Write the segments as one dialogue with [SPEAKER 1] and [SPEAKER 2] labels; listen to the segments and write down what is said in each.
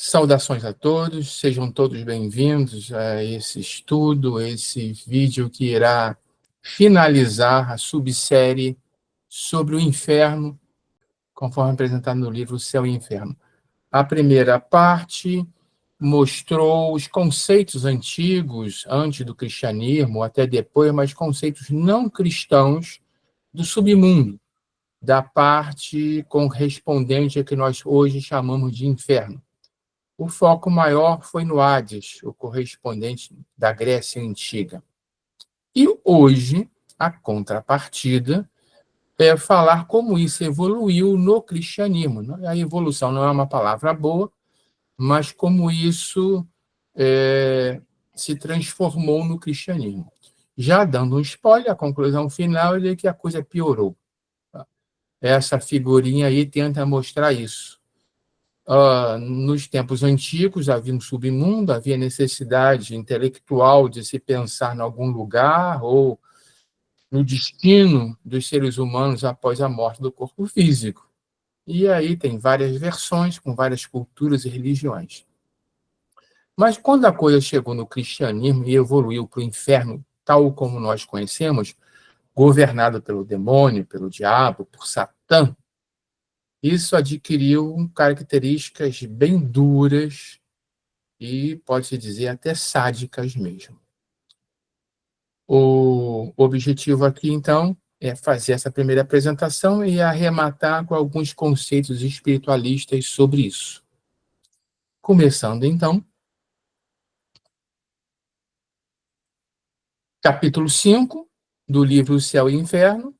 [SPEAKER 1] Saudações a todos, sejam todos bem-vindos a esse estudo, esse vídeo que irá finalizar a subsérie sobre o inferno, conforme apresentado no livro O Céu e o Inferno. A primeira parte mostrou os conceitos antigos, antes do cristianismo, até depois, mas conceitos não cristãos do submundo, da parte correspondente a que nós hoje chamamos de inferno. O foco maior foi no Hades, o correspondente da Grécia Antiga. E hoje, a contrapartida é falar como isso evoluiu no cristianismo. A evolução não é uma palavra boa, mas como isso se transformou no cristianismo. Já dando um spoiler, a conclusão final é que a coisa piorou. Essa figurinha aí tenta mostrar isso. Nos tempos antigos havia um submundo, havia necessidade intelectual de se pensar em algum lugar ou no destino dos seres humanos após a morte do corpo físico. E aí tem várias versões com várias culturas e religiões. Mas quando a coisa chegou no cristianismo e evoluiu para o inferno, tal como nós conhecemos, governado pelo demônio, pelo diabo, por Satã, isso adquiriu características bem duras e, pode-se dizer, até sádicas mesmo. O objetivo aqui, então, é fazer essa primeira apresentação e arrematar com alguns conceitos espiritualistas sobre isso. Começando, então, capítulo 5 do livro O Céu e o Inferno,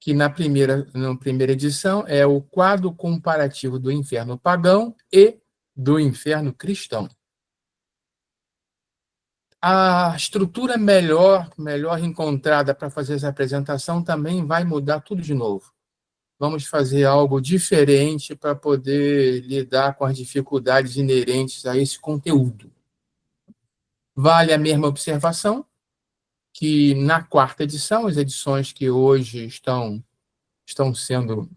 [SPEAKER 1] que na primeira edição é o quadro comparativo do inferno pagão e do inferno cristão. A estrutura melhor encontrada para fazer essa apresentação também vai mudar tudo de novo. Vamos fazer algo diferente para poder lidar com as dificuldades inerentes a esse conteúdo. Vale a mesma observação que na quarta edição, as edições que hoje estão sendo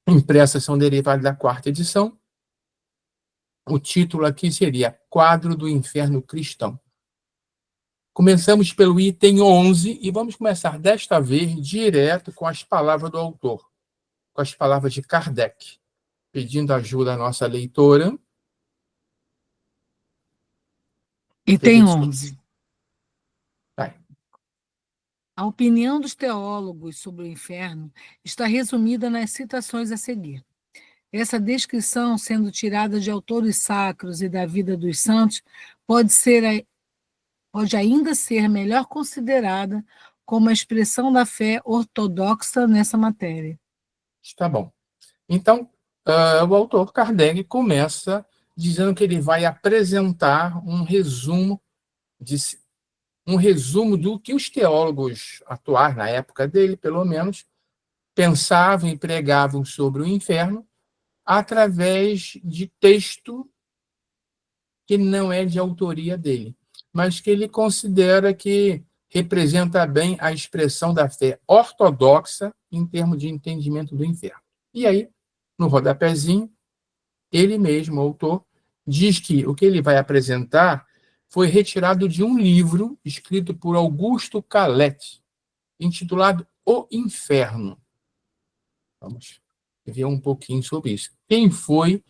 [SPEAKER 1] impressas são derivadas da quarta edição. O título aqui seria Quadro do Inferno Cristão. Começamos pelo item 11 e vamos começar desta vez direto com as palavras do autor, com as palavras de Kardec, pedindo ajuda à nossa leitora.
[SPEAKER 2] Item 11.
[SPEAKER 1] Vai.
[SPEAKER 2] A opinião dos teólogos sobre o inferno está resumida nas citações a seguir. Essa descrição, sendo tirada de autores sacros e da vida dos santos, pode ainda ser melhor considerada como a expressão da fé ortodoxa nessa matéria.
[SPEAKER 1] Está bom. Então, o autor Kardec começa dizendo que ele vai apresentar um resumo do que os teólogos atuais, na época dele, pelo menos, pensavam e pregavam sobre o inferno através de texto que não é de autoria dele, mas que ele considera que representa bem a expressão da fé ortodoxa em termos de entendimento do inferno. E aí, no rodapézinho, ele mesmo, o autor, diz que o que ele vai apresentar foi retirado de um livro escrito por Augusto Calette, intitulado O Inferno. Vamos ver um pouquinho sobre isso. Quem foi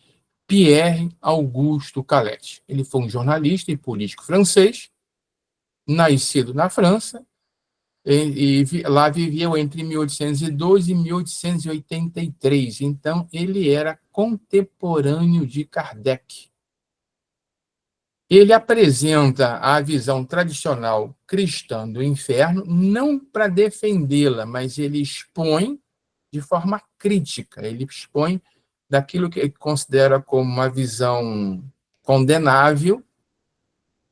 [SPEAKER 1] Pierre Auguste Calette? Ele foi um jornalista e político francês, nascido na França, e lá viveu entre 1812 e 1883. Então, ele era contemporâneo de Kardec. Ele apresenta a visão tradicional cristã do inferno, não para defendê-la, mas ele expõe de forma crítica, ele expõe daquilo que ele considera como uma visão condenável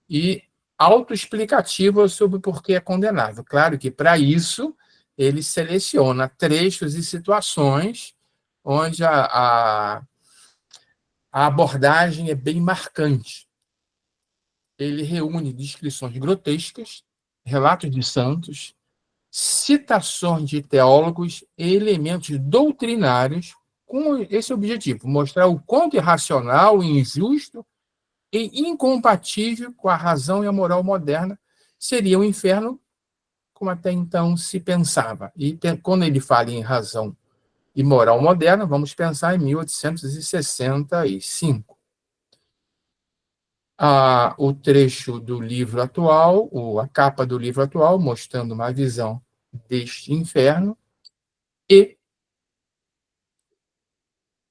[SPEAKER 1] e autoexplicativa sobre por que é condenável. Claro que, para isso, ele seleciona trechos e situações onde a abordagem é bem marcante. Ele reúne descrições grotescas, relatos de santos, citações de teólogos e elementos doutrinários com esse objetivo, mostrar o quanto irracional e injusto e incompatível com a razão e a moral moderna, seria o inferno como até então se pensava. E quando ele fala em razão e moral moderna, vamos pensar em 1865. O trecho do livro atual, a capa do livro atual, mostrando uma visão deste inferno, e,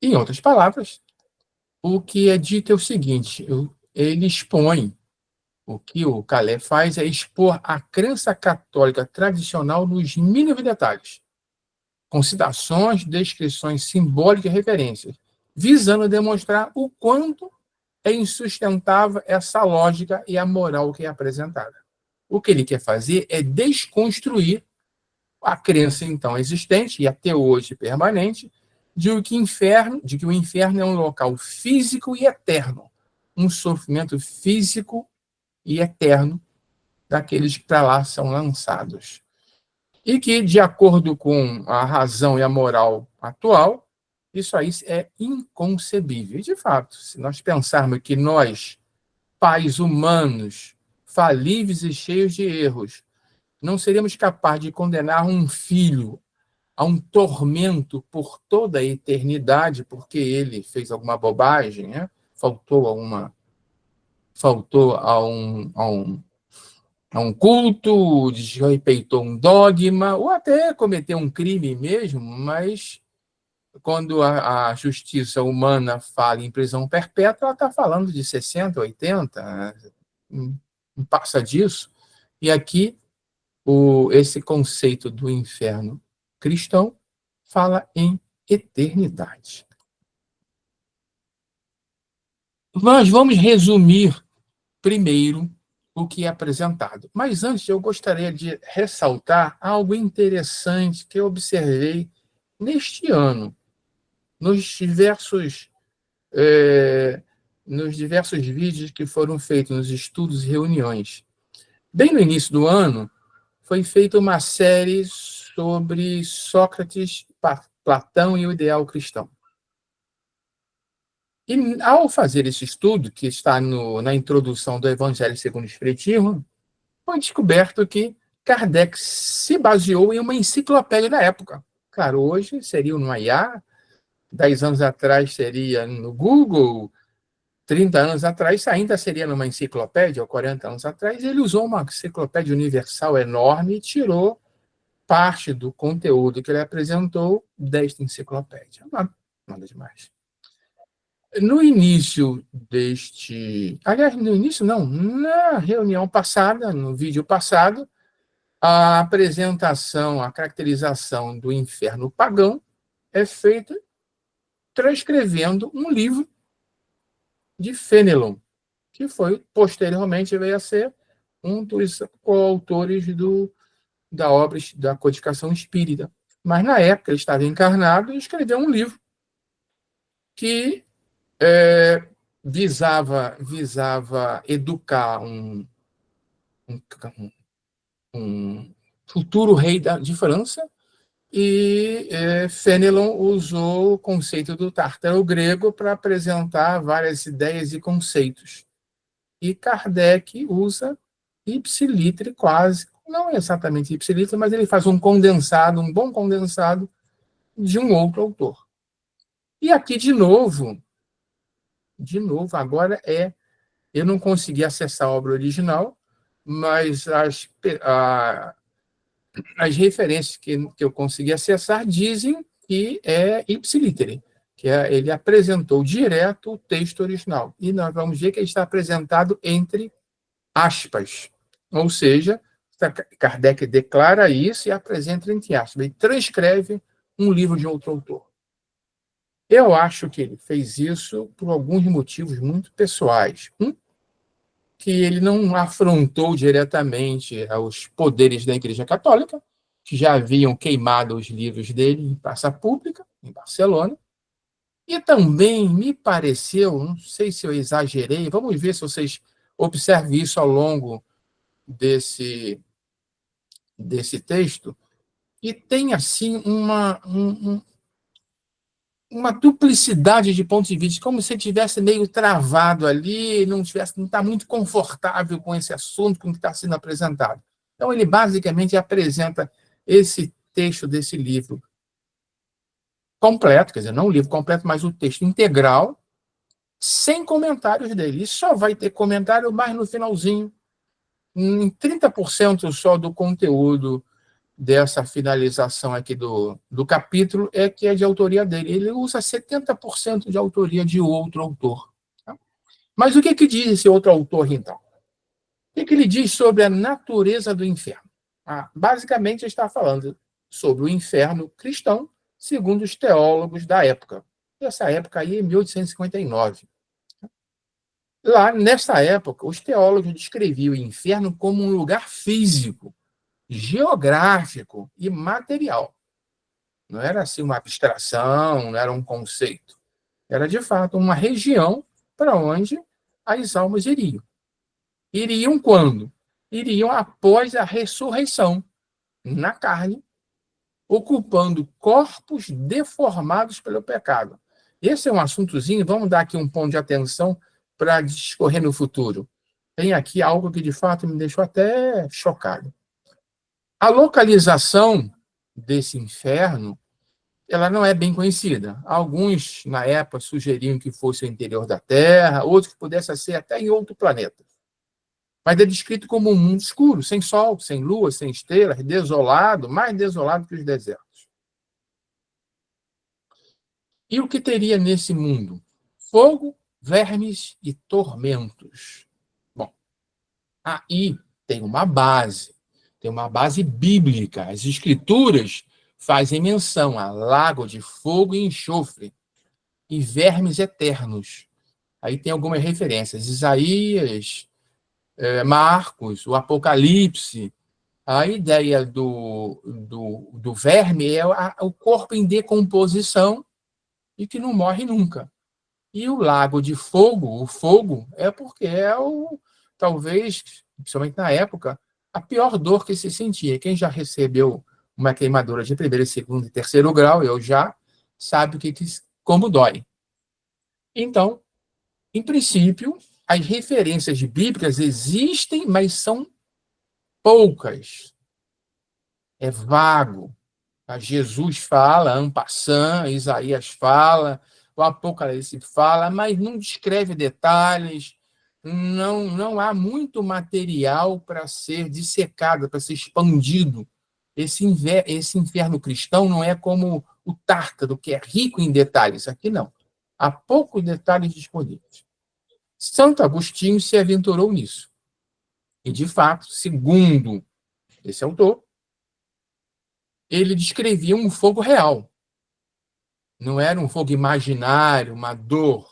[SPEAKER 1] em outras palavras, o que é dito é o seguinte: ele expõe, o que o Calé faz é expor a crença católica tradicional nos mínimos detalhes, com citações, descrições simbólicas e referências, visando demonstrar o quanto é insustentável essa lógica e a moral que é apresentada. O que ele quer fazer é desconstruir a crença, então, existente e até hoje permanente, de que o inferno é um local físico e eterno, um sofrimento físico e eterno daqueles que para lá são lançados. E que, de acordo com a razão e a moral atual, isso aí é inconcebível. E, de fato, se nós pensarmos que nós, pais humanos, falíveis e cheios de erros, não seríamos capazes de condenar um filho a um tormento por toda a eternidade, porque ele fez alguma bobagem, né? Faltou a um culto, desrespeitou um dogma, ou até cometeu um crime mesmo, mas quando a justiça humana fala em prisão perpétua, ela está falando de 60, 80, não passa disso. E aqui, esse conceito do inferno cristão fala em eternidade. Nós vamos resumir primeiro o que é apresentado. Mas antes, eu gostaria de ressaltar algo interessante que eu observei neste ano, nos diversos, nos diversos vídeos que foram feitos nos estudos e reuniões. Bem no início do ano, foi feita uma série sobre Sócrates, Platão e o ideal cristão. E, ao fazer esse estudo, que está na introdução do Evangelho segundo o Espiritismo, foi descoberto que Kardec se baseou em uma enciclopédia da época. Claro, hoje seria no IA, 10 anos atrás seria no Google, 30 anos atrás ainda seria numa enciclopédia, ou 40 anos atrás, ele usou uma enciclopédia universal enorme e tirou parte do conteúdo que ele apresentou desta enciclopédia. Nada demais. No início aliás, no início não, na reunião passada, no vídeo passado, a apresentação, a caracterização do inferno pagão é feita transcrevendo um livro de Fenelon, que posteriormente veio a ser um dos coautores da obra da Codificação Espírita. Mas, na época, ele estava encarnado e escreveu um livro que visava educar um futuro rei de França, e Fenelon usou o conceito do tártaro grego para apresentar várias ideias e conceitos. E Kardec usa ipsiliter quase, não exatamente ipsiliter, mas ele faz um bom condensado de um outro autor. E aqui, de novo, agora eu não consegui acessar a obra original, mas as referências que eu consegui acessar dizem que é ipsiliter, que ele apresentou direto o texto original. E nós vamos ver que ele está apresentado entre aspas. Ou seja, Kardec declara isso e apresenta entre aspas. Ele transcreve um livro de outro autor. Eu acho que ele fez isso por alguns motivos muito pessoais. Que ele não afrontou diretamente aos poderes da Igreja Católica, que já haviam queimado os livros dele em praça pública, em Barcelona. E também me pareceu, não sei se eu exagerei, vamos ver se vocês observam isso ao longo desse texto, e tem assim uma duplicidade de pontos de vista, como se estivesse meio travado ali, não está muito confortável com esse assunto, com o que está sendo apresentado. Então, ele basicamente apresenta esse texto desse livro completo, quer dizer, não o livro completo, mas o texto integral, sem comentários dele. E só vai ter comentário mais no finalzinho, em 30% só do conteúdo dessa finalização aqui do capítulo é que é de autoria dele. Ele usa 70% de autoria de outro autor. Tá? Mas o que diz esse outro autor, então? O que ele diz sobre a natureza do inferno? Basicamente, está falando sobre o inferno cristão, segundo os teólogos da época. Essa época aí é 1859. Lá, nessa época, os teólogos descreviam o inferno como um lugar físico, geográfico e material. Não era assim uma abstração, não era um conceito. Era, de fato, uma região para onde as almas iriam. Iriam quando? Iriam após a ressurreição, na carne, ocupando corpos deformados pelo pecado. Esse é um assuntozinho, vamos dar aqui um ponto de atenção para discorrer no futuro. Tem aqui algo que, de fato, me deixou até chocado. A localização desse inferno, ela não é bem conhecida. Alguns, na época, sugeriam que fosse o interior da Terra, outros que pudesse ser até em outro planeta. Mas é descrito como um mundo escuro, sem sol, sem lua, sem estrelas, desolado, mais desolado que os desertos. E o que teria nesse mundo? Fogo, vermes e tormentos. Bom, aí tem uma base bíblica. As escrituras fazem menção a lago de fogo e enxofre e vermes eternos. Aí tem algumas referências. Isaías, Marcos, o Apocalipse. A ideia do verme é o corpo em decomposição e que não morre nunca. E o lago de fogo, o fogo, é porque talvez, principalmente na época, a pior dor que se sentia. Quem já recebeu uma queimadura de primeiro, segundo e terceiro grau, eu já, sabe como dói. Então, em princípio, as referências bíblicas existem, mas são poucas. É vago. Jesus fala, en passant, Isaías fala, o Apocalipse fala, mas não descreve detalhes, não há muito material para ser dissecado, para ser expandido. Esse inferno cristão não é como o Tártaro, que é rico em detalhes. Aqui não. Há poucos detalhes disponíveis. Santo Agostinho se aventurou nisso. E, de fato, segundo esse autor, ele descrevia um fogo real. Não era um fogo imaginário, uma dor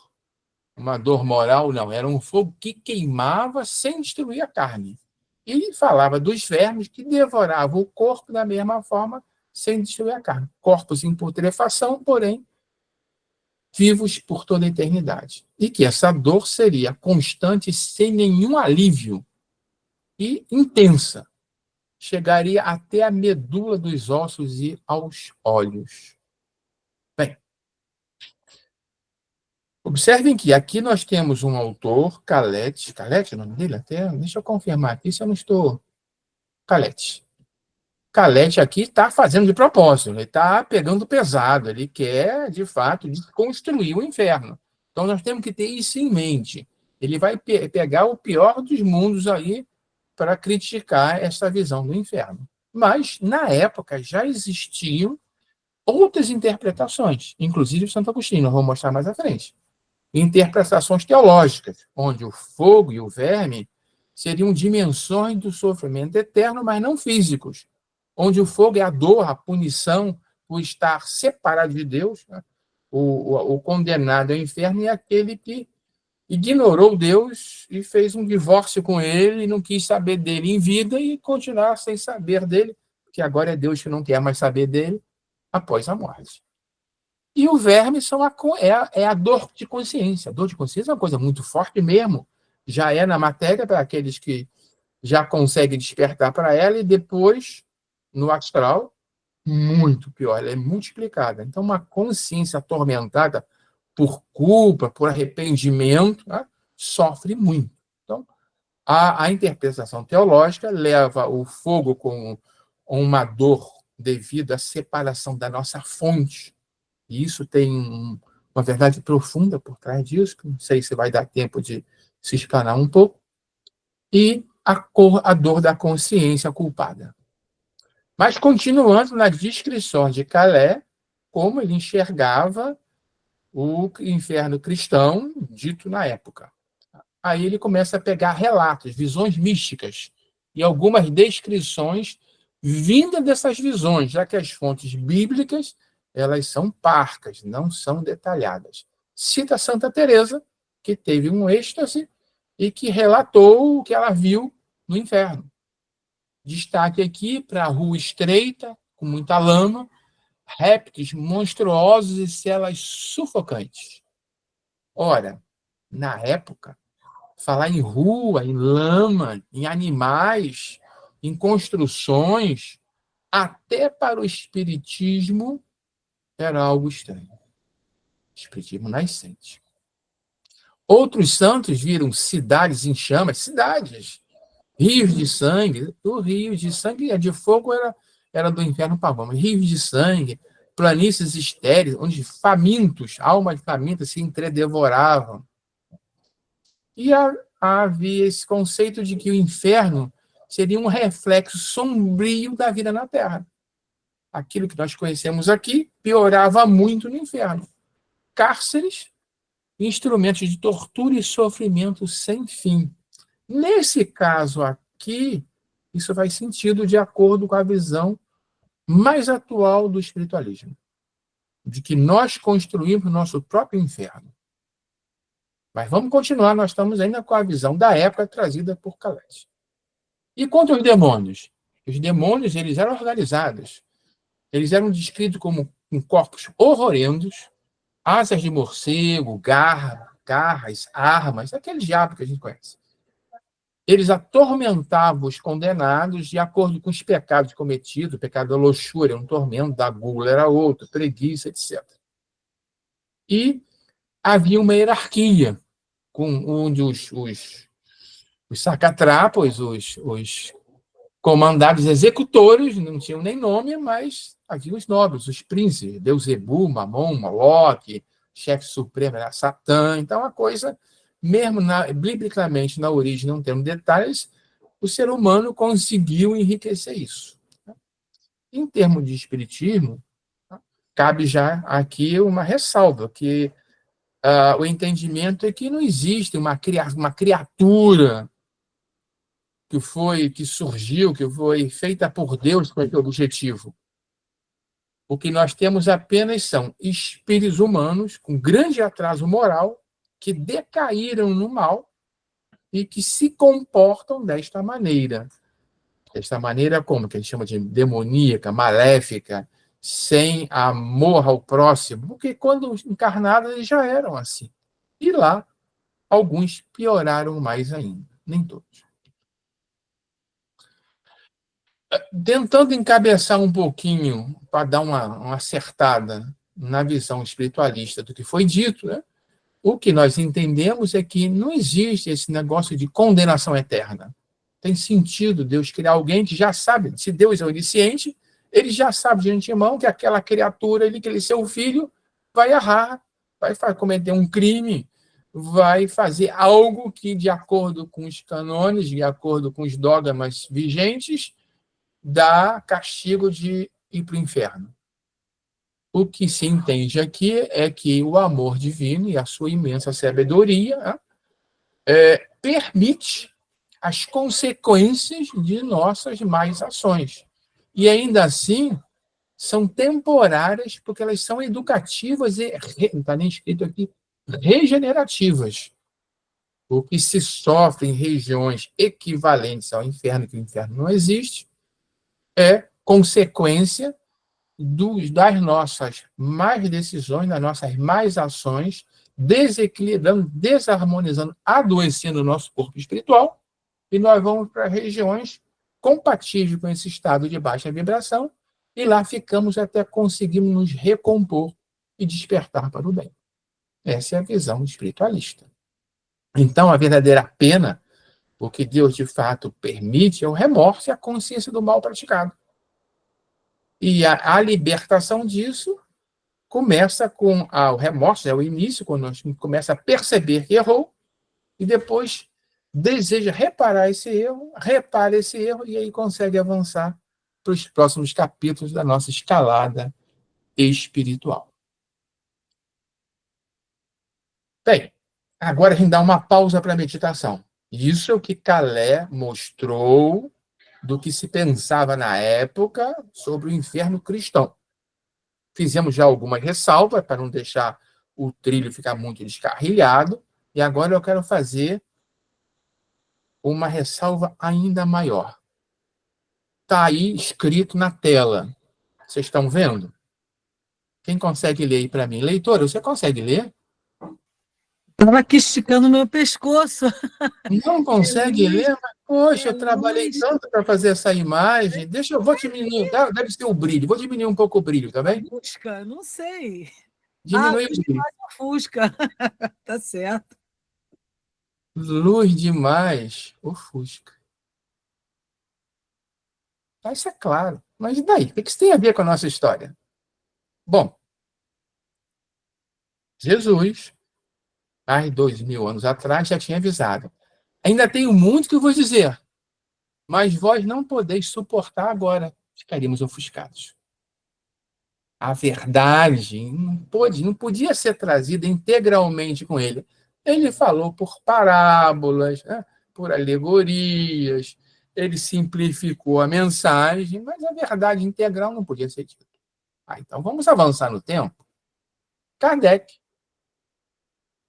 [SPEAKER 1] moral, não. Era um fogo que queimava sem destruir a carne. E falava dos vermes que devoravam o corpo da mesma forma, sem destruir a carne. Corpos em putrefação, porém, vivos por toda a eternidade. E que essa dor seria constante, sem nenhum alívio, e intensa. Chegaria até a medula dos ossos e aos olhos. Bem, observem que aqui nós temos um autor, Calete é o nome dele até? Deixa eu confirmar aqui se eu não estou... Calete aqui está fazendo de propósito, ele está pegando pesado, ele quer, de fato, desconstruir o inferno. Então nós temos que ter isso em mente. Ele vai pegar o pior dos mundos aí para criticar essa visão do inferno. Mas, na época, já existiam outras interpretações, inclusive Santo Agostinho, nós vamos mostrar mais à frente. Interpretações teológicas, onde o fogo e o verme seriam dimensões do sofrimento eterno, mas não físicos, onde o fogo é a dor, a punição por estar separado de Deus, né? O condenado ao inferno é aquele que ignorou Deus e fez um divórcio com ele, não quis saber dele em vida e continuar sem saber dele, porque agora é Deus que não quer mais saber dele após a morte. E o verme é a dor de consciência. A dor de consciência é uma coisa muito forte mesmo. Já é na matéria para aqueles que já conseguem despertar para ela e depois, no astral, muito pior, ela é multiplicada. Então, uma consciência atormentada por culpa, por arrependimento, né, sofre muito. Então, a interpretação teológica leva o fogo com uma dor devido à separação da nossa fonte. E isso tem uma verdade profunda por trás disso, que não sei se vai dar tempo de se explanar um pouco, e a dor da consciência culpada. Mas continuando na descrição de Calais, como ele enxergava o inferno cristão dito na época. Aí ele começa a pegar relatos, visões místicas e algumas descrições vindas dessas visões, já que as fontes bíblicas elas são parcas, não são detalhadas. Cita Santa Teresa, que teve um êxtase e que relatou o que ela viu no inferno. Destaque aqui para a rua estreita, com muita lama, répteis monstruosos e celas sufocantes. Ora, na época, falar em rua, em lama, em animais, em construções, até para o espiritismo, era algo estranho. Espiritismo nascente. Outros santos viram cidades em chamas, cidades, rios de sangue. O rio de sangue, de fogo era do inferno pavão, mas rios de sangue, planícies estéreis, onde famintos, almas famintas se entredevoravam. E havia esse conceito de que o inferno seria um reflexo sombrio da vida na Terra. Aquilo que nós conhecemos aqui piorava muito no inferno. Cárceres, instrumentos de tortura e sofrimento sem fim. Nesse caso aqui, isso faz sentido de acordo com a visão mais atual do espiritualismo, de que nós construímos o nosso próprio inferno. Mas vamos continuar, nós estamos ainda com a visão da época trazida por Calais. E quanto aos demônios? Os demônios, eles eram organizados. Eles eram descritos como com corpos horrendos, asas de morcego, garras, armas, aquele diabo que a gente conhece. Eles atormentavam os condenados de acordo com os pecados cometidos. O pecado da luxúria, um tormento, da gula era outro, preguiça, etc. E havia uma hierarquia, onde os sacatrapos, os comandados executores, não tinham nem nome, mas havia os nobres, os príncipes, Beuzebu, Mamon, Moloque, chefe supremo era Satã. Então, a coisa, mesmo biblicamente, na origem, não tendo detalhes, o ser humano conseguiu enriquecer isso. Em termos de espiritismo, cabe já aqui uma ressalva, que o entendimento é que não existe uma criatura que surgiu, que foi feita por Deus com esse objetivo. O que nós temos apenas são espíritos humanos com grande atraso moral que decaíram no mal e que se comportam desta maneira. Desta maneira como? Que a gente chama de demoníaca, maléfica, sem amor ao próximo, porque quando encarnados eles já eram assim. E lá, alguns pioraram mais ainda, nem todos. Tentando encabeçar um pouquinho, para dar uma acertada na visão espiritualista do que foi dito, né? O que nós entendemos é que não existe esse negócio de condenação eterna. Tem sentido Deus criar alguém que já sabe, se Deus é onisciente, ele já sabe de antemão que aquela criatura, aquele seu filho, vai errar, vai cometer um crime, vai fazer algo que, de acordo com os cânones, de acordo com os dogmas vigentes, dá castigo de ir para o inferno. O que se entende aqui é que o amor divino e a sua imensa sabedoria permite as consequências de nossas más ações. E ainda assim, são temporárias, porque elas são educativas e, não está nem escrito aqui, regenerativas. O que se sofre em regiões equivalentes ao inferno, que o inferno não existe, é consequência das nossas más decisões, das nossas más ações, desequilibrando, desarmonizando, adoecendo o nosso corpo espiritual, e nós vamos para regiões compatíveis com esse estado de baixa vibração, e lá ficamos até conseguirmos nos recompor e despertar para o bem. Essa é a visão espiritualista. Então, a verdadeira pena, o que Deus de fato permite, é o remorso e a consciência do mal praticado. E a libertação disso começa com o remorso, é o início, quando a gente começa a perceber que errou, e depois deseja reparar esse erro, repara esse erro, e aí consegue avançar para os próximos capítulos da nossa escalada espiritual. Bem, agora a gente dá uma pausa para a meditação. Isso é o que Calé mostrou do que se pensava na época sobre o inferno cristão. Fizemos já algumas ressalvas para não deixar o trilho ficar muito descarrilhado, e agora eu quero fazer uma ressalva ainda maior. Está aí escrito na tela. Vocês estão vendo? Quem consegue ler aí para mim? Leitora, você consegue ler?
[SPEAKER 2] Estava aqui esticando meu pescoço.
[SPEAKER 1] Não consegue ler? Mas, poxa,
[SPEAKER 2] É
[SPEAKER 1] eu trabalhei
[SPEAKER 2] luz,
[SPEAKER 1] tanto para fazer essa imagem. Deixa eu vou diminuir, deve ser o brilho. Vou diminuir um pouco o brilho, tá bem?
[SPEAKER 2] Fusca, não sei.
[SPEAKER 1] Diminui
[SPEAKER 2] Luz
[SPEAKER 1] o brilho.
[SPEAKER 2] demais o Fusca. Tá certo.
[SPEAKER 1] Luz demais, ofusca. Isso é claro. Mas e daí? O que isso tem a ver com a nossa história? Bom, Jesus, mais de 2000 anos atrás, já tinha avisado. Ainda tenho muito que vos dizer, mas vós não podeis suportar agora. Ficaríamos ofuscados. A verdade não podia ser trazida integralmente com ele. Ele falou por parábolas, né, por alegorias, ele simplificou a mensagem, mas a verdade integral não podia ser dita. Então vamos avançar no tempo. Kardec.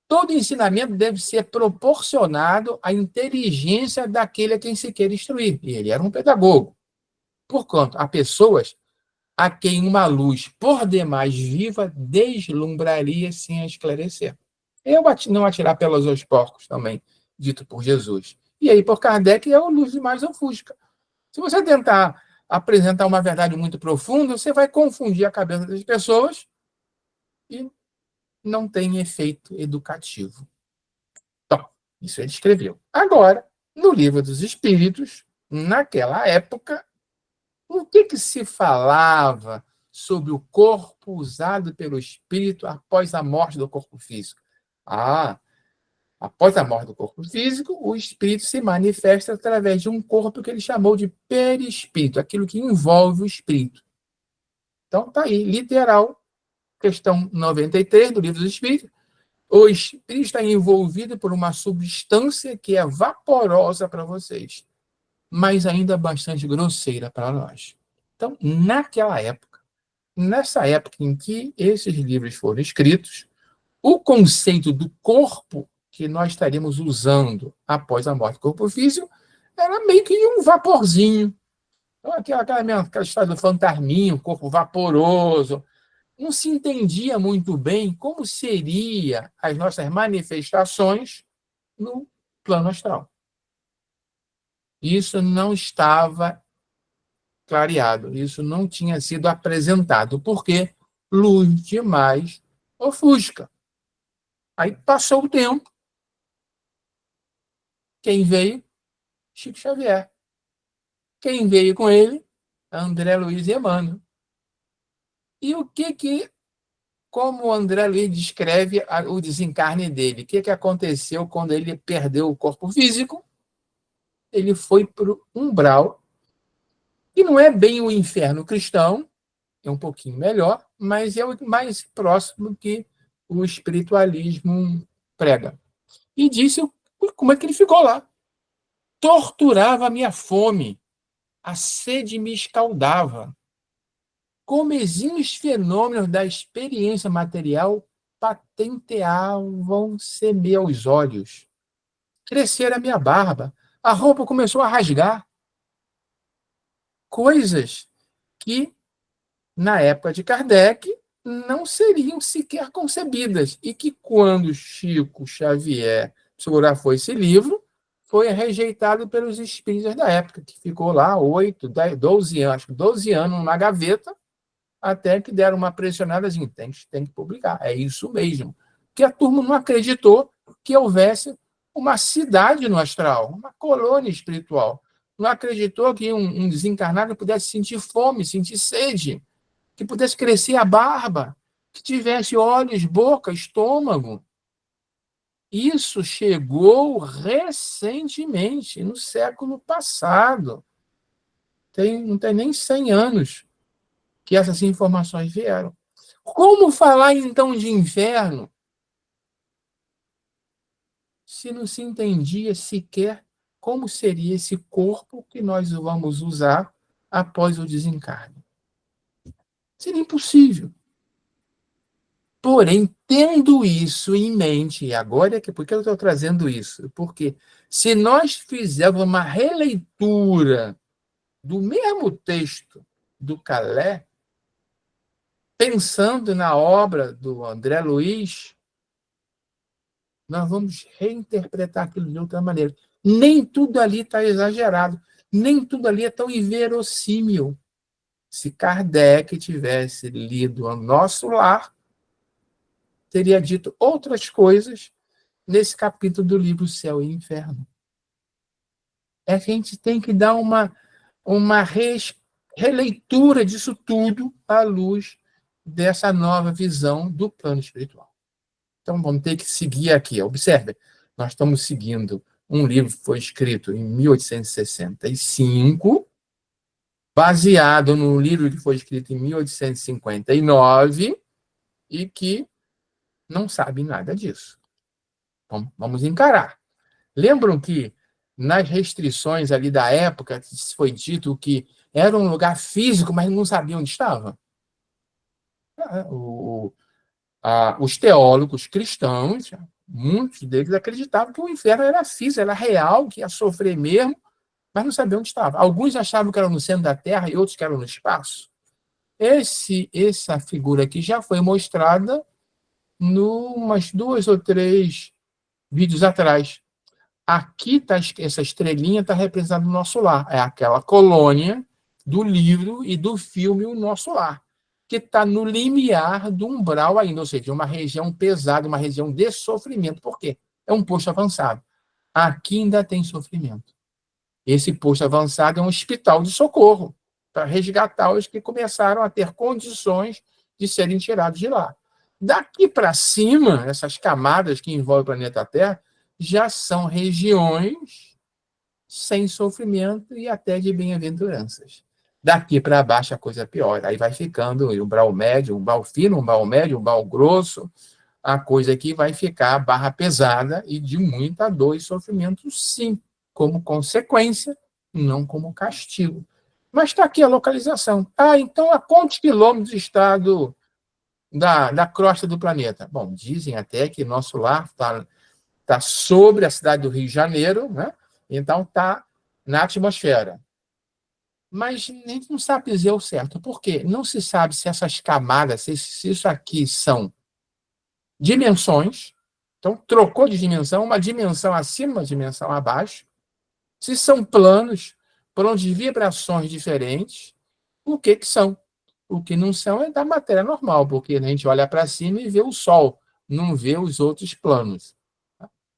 [SPEAKER 1] Todo ensinamento deve ser proporcionado à inteligência daquele a quem se quer instruir. E ele era um pedagogo. Porquanto, há pessoas a quem uma luz por demais viva deslumbraria sem a esclarecer. Eu não atirar pelas aos porcos também, dito por Jesus. E aí, por Kardec, é o luz demais ofusca. Se você tentar apresentar uma verdade muito profunda, você vai confundir a cabeça das pessoas e não tem efeito educativo. Então, isso ele escreveu. Agora, no Livro dos Espíritos, naquela época, o que se falava sobre o corpo usado pelo espírito após a morte do corpo físico? Após a morte do corpo físico, o espírito se manifesta através de um corpo que ele chamou de perispírito, aquilo que envolve o espírito. Então, está aí, literal, questão 93 do Livro dos Espíritos. O espírito está envolvido por uma substância que é vaporosa para vocês, mas ainda bastante grosseira para nós. Então, nessa época em que esses livros foram escritos, o conceito do corpo que nós estaríamos usando após a morte do corpo físico era meio que um vaporzinho. Então, aquela história do fantasminho, corpo vaporoso. Não se entendia muito bem como seriam as nossas manifestações no plano astral. Isso não estava clareado, isso não tinha sido apresentado, porque luz demais ofusca. Aí passou o tempo, quem veio? Chico Xavier. Quem veio com ele? André Luiz e Emmanuel. E como o André Luiz descreve o desencarne dele? O que aconteceu quando ele perdeu o corpo físico? Ele foi para o umbral, e não é bem o inferno cristão, é um pouquinho melhor, mas é o mais próximo que o espiritualismo prega. E disse como é que ele ficou lá. Torturava a minha fome, a sede me escaldava. Como exímios fenômenos da experiência material patenteavam-se meus olhos. Crescera a minha barba, a roupa começou a rasgar. Coisas que, na época de Kardec, não seriam sequer concebidas. E que, quando Chico Xavier psicografou esse livro, foi rejeitado pelos espíritas da época, que ficou lá 8, 10, 12 anos, acho que 12 anos na gaveta, até que deram uma pressionada assim, tem que publicar, é isso mesmo. Que a turma não acreditou que houvesse uma cidade no astral, uma colônia espiritual. Não acreditou que um desencarnado pudesse sentir fome, sentir sede, que pudesse crescer a barba, que tivesse olhos, boca, estômago. Isso chegou recentemente, no século passado. Não tem nem 100 anos que essas informações vieram. Como falar, então, de inferno se não se entendia sequer como seria esse corpo que nós vamos usar após o desencarne? Seria impossível. Porém, tendo isso em mente, e agora, por que eu estou trazendo isso? Porque se nós fizermos uma releitura do mesmo texto do Calé, pensando na obra do André Luiz, nós vamos reinterpretar aquilo de outra maneira. Nem tudo ali está exagerado, nem tudo ali é tão inverossímil. Se Kardec tivesse lido O Nosso Lar, teria dito outras coisas nesse capítulo do livro Céu e Inferno. A gente tem que dar uma releitura disso tudo à luz dessa nova visão do plano espiritual. Então, vamos ter que seguir aqui. Observe, nós estamos seguindo um livro que foi escrito em 1865, baseado num livro que foi escrito em 1859 e que não sabe nada disso. Vamos encarar. Lembram que nas restrições ali da época foi dito que era um lugar físico, mas não sabia onde estava? Os teólogos cristãos, muitos deles acreditavam que o inferno era físico, era real, que ia sofrer mesmo, mas não sabiam onde estava. Alguns achavam que era no centro da Terra e outros que era no espaço. Essa figura aqui já foi mostrada umas 2 ou 3 vídeos atrás. Aqui essa estrelinha está representada no Nosso Lar. É aquela colônia do livro e do filme O Nosso Lar, que está no limiar do umbral ainda, ou seja, uma região pesada, uma região de sofrimento. Por quê? É um posto avançado. Aqui ainda tem sofrimento. Esse posto avançado é um hospital de socorro para resgatar os que começaram a ter condições de serem tirados de lá. Daqui para cima, essas camadas que envolvem o planeta Terra, já são regiões sem sofrimento e até de bem-aventuranças. Daqui para baixo a coisa piora. Aí vai ficando o umbral médio, o umbral fino, o umbral médio, o umbral grosso. A coisa aqui vai ficar barra pesada e de muita dor e sofrimento, sim, como consequência, não como castigo. Mas está aqui a localização. Então a quantos quilômetros está da crosta do planeta? Bom, dizem até que nosso lar está sobre a cidade do Rio de Janeiro, né? Então está na atmosfera. Mas a gente não sabe dizer o certo. Por quê? Não se sabe se essas camadas, se isso aqui são dimensões, então trocou de dimensão, uma dimensão acima, uma dimensão abaixo, se são planos, planos de vibrações diferentes, o que são? O que não são é da matéria normal, porque a gente olha para cima e vê o Sol, não vê os outros planos.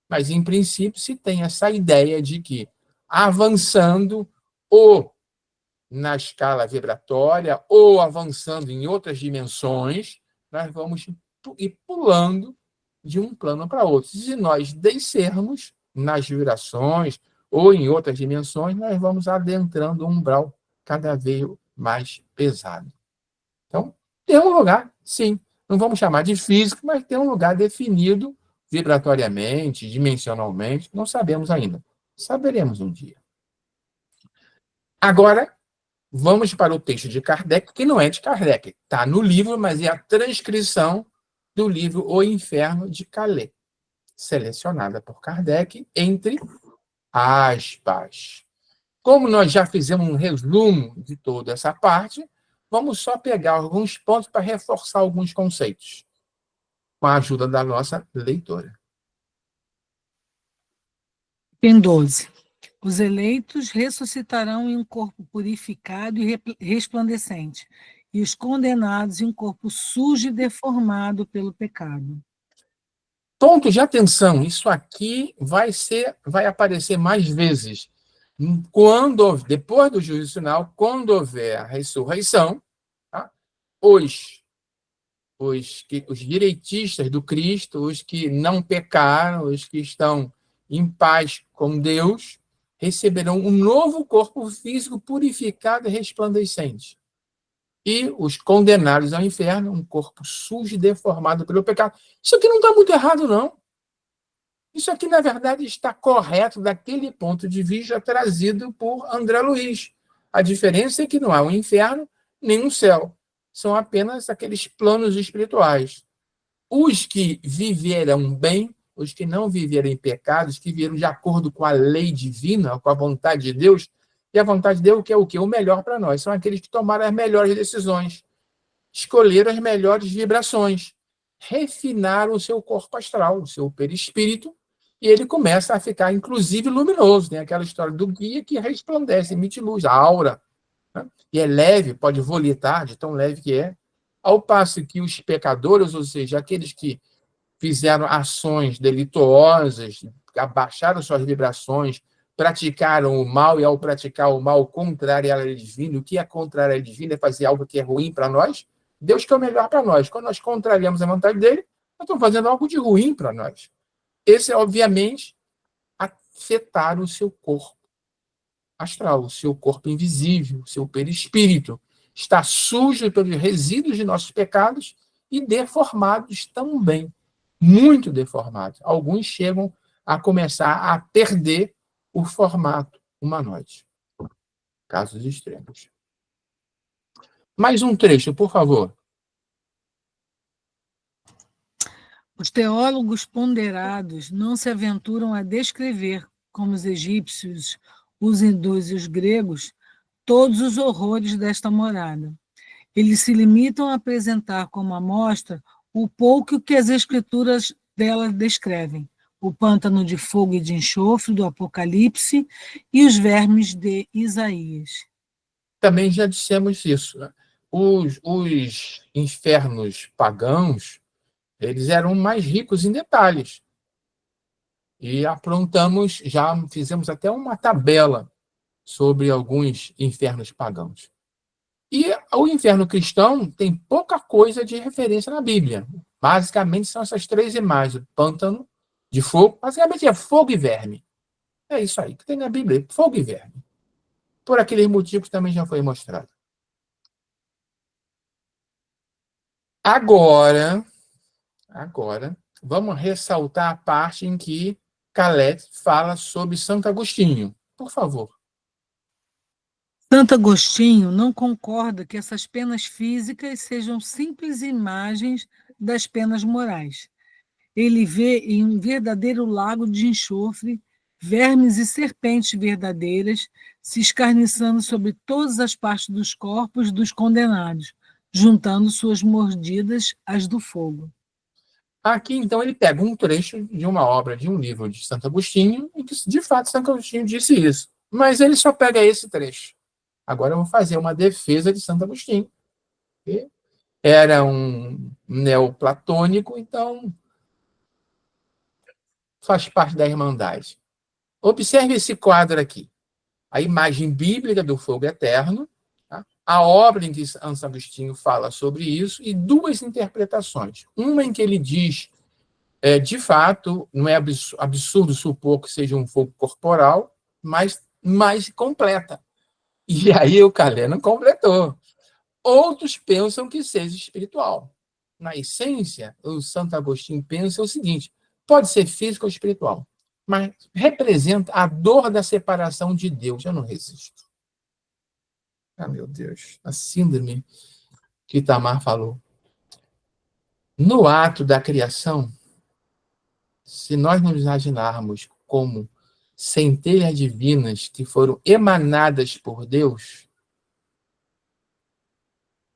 [SPEAKER 1] Mas, em princípio, se tem essa ideia de que, avançando ou na escala vibratória, ou avançando em outras dimensões, nós vamos ir pulando de um plano para outro. Se nós descermos nas vibrações ou em outras dimensões, nós vamos adentrando um umbral cada vez mais pesado. Então, tem um lugar, sim, não vamos chamar de físico, mas tem um lugar definido vibratoriamente, dimensionalmente, não sabemos ainda. Saberemos um dia. Agora, vamos para o texto de Kardec, que não é de Kardec, está no livro, mas é a transcrição do livro O Inferno de Calais, selecionada por Kardec, entre aspas. Como nós já fizemos um resumo de toda essa parte, vamos só pegar alguns pontos para reforçar alguns conceitos, com a ajuda da nossa leitora.
[SPEAKER 2] Item 12. Os eleitos ressuscitarão em um corpo purificado e resplandecente, e os condenados em um corpo sujo e deformado pelo pecado.
[SPEAKER 1] Ponto de atenção, isso aqui vai aparecer mais vezes. Depois do juízo final, quando houver a ressurreição, tá? Os direitistas do Cristo, os que não pecaram, os que estão em paz com Deus, receberão um novo corpo físico purificado e resplandecente. E os condenados ao inferno, um corpo sujo e deformado pelo pecado. Isso aqui não está muito errado, não. Isso aqui, na verdade, está correto daquele ponto de vista trazido por André Luiz. A diferença é que não há um inferno nem um céu. São apenas aqueles planos espirituais. Os que viveram bem, os que não viveram em pecados, que viveram de acordo com a lei divina, com a vontade de Deus, e a vontade de Deus que é o quê? O melhor para nós. São aqueles que tomaram as melhores decisões, escolheram as melhores vibrações, refinaram o seu corpo astral, o seu perispírito, e ele começa a ficar, inclusive, luminoso. Tem aquela história do guia que resplandece, emite luz, a aura, né? E é leve, pode volitar, de tão leve que é. Ao passo que os pecadores, ou seja, aqueles que fizeram ações delituosas, abaixaram suas vibrações, praticaram o mal, e ao praticar o mal, contrário à lei divina. O que é contrário à lei divina é fazer algo que é ruim para nós. Deus quer o melhor para nós. Quando nós contrariamos a vontade dele, nós estamos fazendo algo de ruim para nós. Esse é, obviamente, afetar o seu corpo astral, o seu corpo invisível, o seu perispírito. Está sujo pelos resíduos de nossos pecados e deformados também, muito deformados. Alguns chegam a começar a perder o formato humanoide. Casos extremos. Mais um trecho, por favor.
[SPEAKER 2] Os teólogos ponderados não se aventuram a descrever, como os egípcios, os hindus e os gregos, todos os horrores desta morada. Eles se limitam a apresentar como amostra o pouco que as escrituras dela descrevem: o pântano de fogo e de enxofre do Apocalipse e os vermes de Isaías.
[SPEAKER 1] Também já dissemos isso, né? Os infernos pagãos, eles eram mais ricos em detalhes. E já fizemos até uma tabela sobre alguns infernos pagãos. E o inferno cristão tem pouca coisa de referência na Bíblia. Basicamente são essas três imagens: o pântano de fogo, basicamente é fogo e verme. É isso aí que tem na Bíblia, fogo e verme. Por aqueles motivos também já foi mostrado. Agora, vamos ressaltar a parte em que Calete fala sobre Santo Agostinho. Por favor.
[SPEAKER 2] Santo Agostinho não concorda que essas penas físicas sejam simples imagens das penas morais. Ele vê em um verdadeiro lago de enxofre vermes e serpentes verdadeiras se escarniçando sobre todas as partes dos corpos dos condenados, juntando suas mordidas às do fogo.
[SPEAKER 1] Aqui, então, ele pega um trecho de uma obra, de um livro de Santo Agostinho, e que, de fato, Santo Agostinho disse isso. Mas ele só pega esse trecho. Agora eu vou fazer uma defesa de Santo Agostinho. Que era um neoplatônico, então faz parte da Irmandade. Observe esse quadro aqui. A imagem bíblica do fogo eterno, tá? A obra em que Santo Agostinho fala sobre isso, e duas interpretações. Uma em que ele diz, de fato, não é absurdo supor que seja um fogo corporal, mas mais completa. E aí o Calé não completou. Outros pensam que seja espiritual. Na essência, o Santo Agostinho pensa o seguinte: pode ser físico ou espiritual, mas representa a dor da separação de Deus. Eu não resisto. Ah, meu Deus, a síndrome que Itamar falou. No ato da criação, se nós nos imaginarmos como centelhas divinas que foram emanadas por Deus,